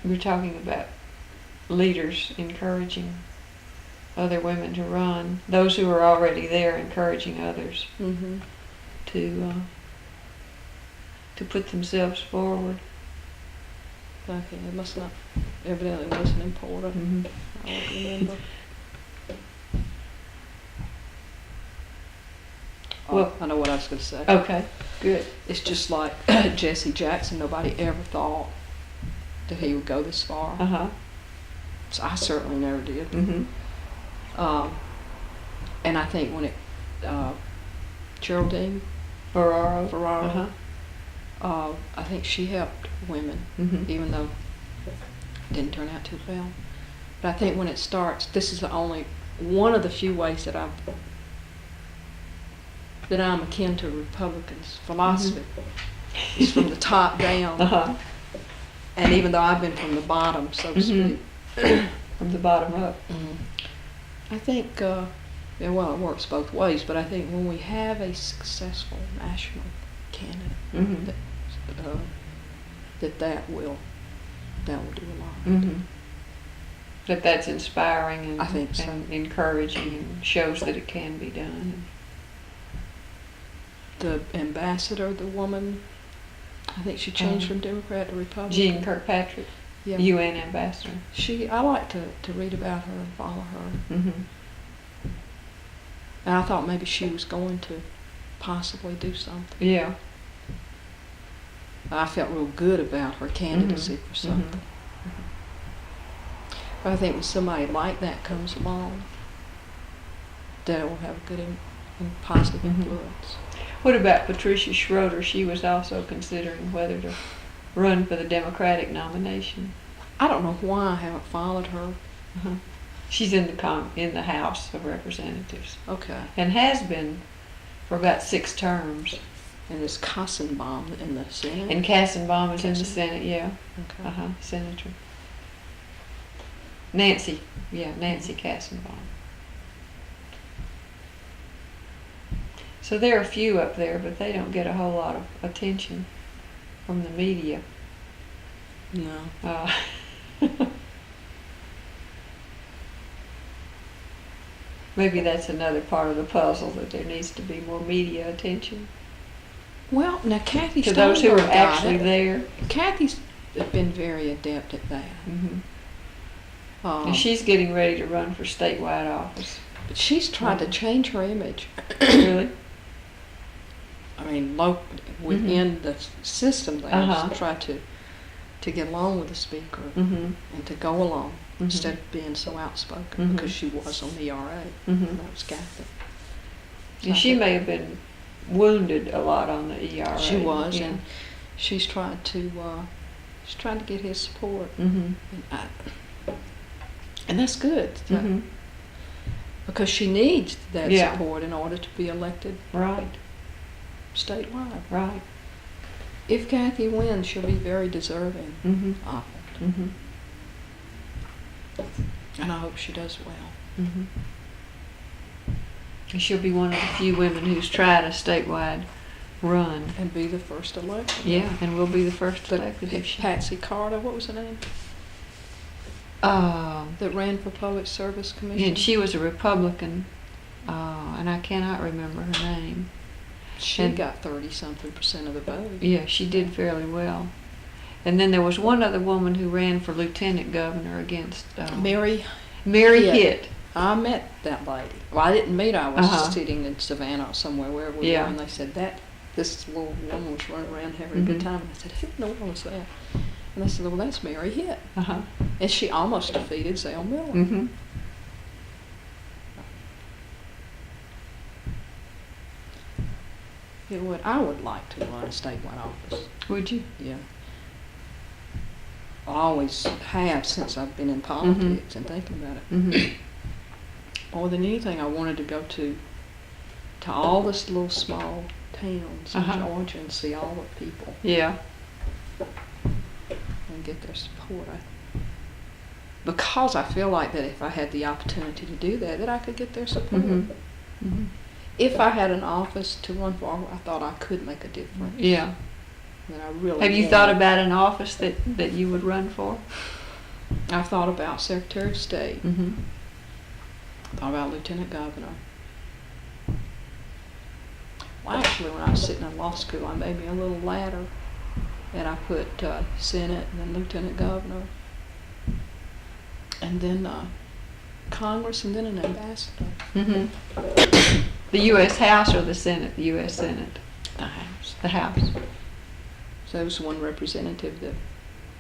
We were talking about leaders encouraging other women to run, those who are already there encouraging others to put themselves forward. Okay, it must not, evidently wasn't important. I don't remember. Well, I know what I was going to say. Okay, good. It's just like Jesse Jackson. Nobody ever thought that he would go this far. So I certainly never did. And I think when Geraldine Ferraro, I think she helped women, Mhm. even though it didn't turn out too well. But I think when it starts, this is the only one of the few ways that I'm akin to Republicans' philosophy. Is from the top down, Uh-huh. and even though I've been from the bottom, so to Mhm. speak. From the bottom up. I think, yeah, well, it works both ways, but I think when we have a successful national candidate, Mhm. that will do a lot. Mhm. That's inspiring and, I think so. and encouraging and shows that it can be done. The ambassador, the woman, I think she changed from Democrat to Republican. Jean Kirkpatrick, Yeah. UN ambassador. I like to read about her and follow her. Mm-hmm. And I thought maybe she was going to possibly do something. Yeah. I felt real good about her candidacy for something. But I think when somebody like that comes along, that it will have a good and positive influence. What about Patricia Schroeder? She was also considering whether to run for the Democratic nomination. I don't know why I haven't followed her. Uh-huh. She's in the House of Representatives Okay. and has been for about 6 terms. And there's Kassenbaum in the Senate. And Kassenbaum is in the Kassenbaum. Senate, yeah. Okay. Senator. Nancy Kassenbaum. So there are a few up there, but they don't get a whole lot of attention from the media. No. Maybe that's another part of the puzzle, that there needs to be more media attention Well, now Kathy to those who are Steinberg got actually it. there. Kathy's been very adept at that. Mm-hmm. And she's getting ready to run for statewide office. But she's tried to change her image. Really? I mean, within the system, they try to get along with the speaker Mm-hmm. and to go along instead of being so outspoken, because she was on ERA. Mm-hmm. And that was Kathy. So And she may have been wounded a lot on the ERA. She was, yeah. and she's trying to get his support, Mm-hmm. and that's good. Mm-hmm. Because she needs that Yeah. support in order to be elected Right, statewide. right. If Kathy wins, she'll be very deserving Mm-hmm. of it, Mm-hmm. and I hope she does well. Mm-hmm. And she'll be one of the few women who's tried a statewide run. And be the first elected. Yeah, and we'll be the first elected if she. Patsy Carter, what was her name? That ran for Public Service Commission. And she was a Republican, and I cannot remember her name. She and- got 30-something% of the vote. Yeah, she did fairly well. And then there was one other woman who ran for lieutenant governor against Mary Mary Hitt. Hitt. I met that lady. Well, I didn't meet her. I was Uh-huh. sitting in Savannah or somewhere, wherever we Yeah. were, and they said this little woman was running around having a good Mhm. time. And I said, who in the world was that? And they said, well, that's Mary Hitt. Uh-huh. And she almost defeated Zell Miller. Mm-hmm. I would like to run a statewide office. Would you? Yeah. I always have since I've been in politics and thinking about it. Mm-hmm. More than anything, I wanted to go to all this little small towns in Georgia and see all the people Yeah. and get their support. Because I feel like that if I had the opportunity to do that I could get their support. Mm-hmm. Mm-hmm. If I had an office to run for, I thought I could make a difference. Yeah. And I really Have you wanted- thought about an office that you would run for? I've thought about Secretary of State. Mm-hmm. Thought about Lieutenant Governor. Well, actually, when I was sitting in law school, I made me a little ladder, and I put Senate and then Lieutenant Governor, and then Congress, and then an ambassador. Mm-hmm. The U.S. House or the Senate? The U.S. Senate. The House. The House. So there was one representative that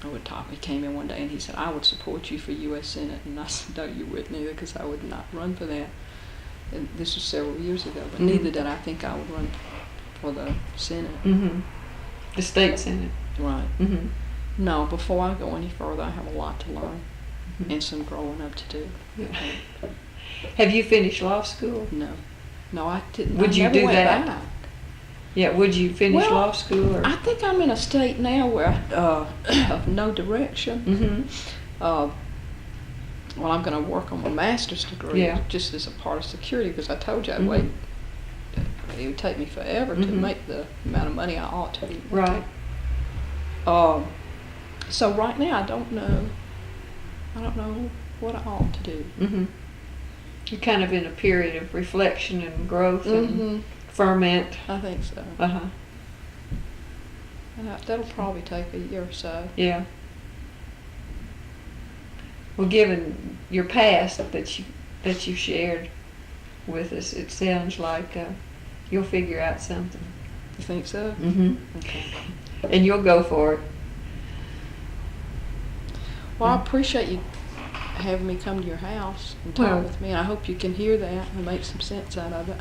I would talk. He came in one day and he said, "I would support you for U.S. Senate," and I said, "No, you wouldn't either, because I would not run for that." And this was several years ago, but neither did I think I would run for the Senate. Mm-hmm. The state senate. Right. Mm-hmm. No, before I go any further, I have a lot to learn Mhm. and some growing up to do. Yeah. Have you finished law school? No, I didn't. Would I you never do went that? back. Yeah. Would you finish Well, law school? Or? I think I'm in a state now where of no direction. Mm-hmm. Well, I'm going to work on my master's degree Yeah. just as a part of security, because I told you I'd Mhm. wait. It would take me forever to Mhm. make the amount of money I ought to be making. Right. So right now I don't know. I don't know what I ought to do. Mm-hmm. You're kind of in a period of reflection and growth and ferment. I think so. Uh-huh. And that'll probably take a year or so. Yeah. Well, given your past that you shared with us, it sounds like you'll figure out something. You think so? Mm-hmm. Okay. And you'll go for it. Well, I appreciate you having me come to your house and talk Well- with me, and I hope you can hear that and make some sense out of it.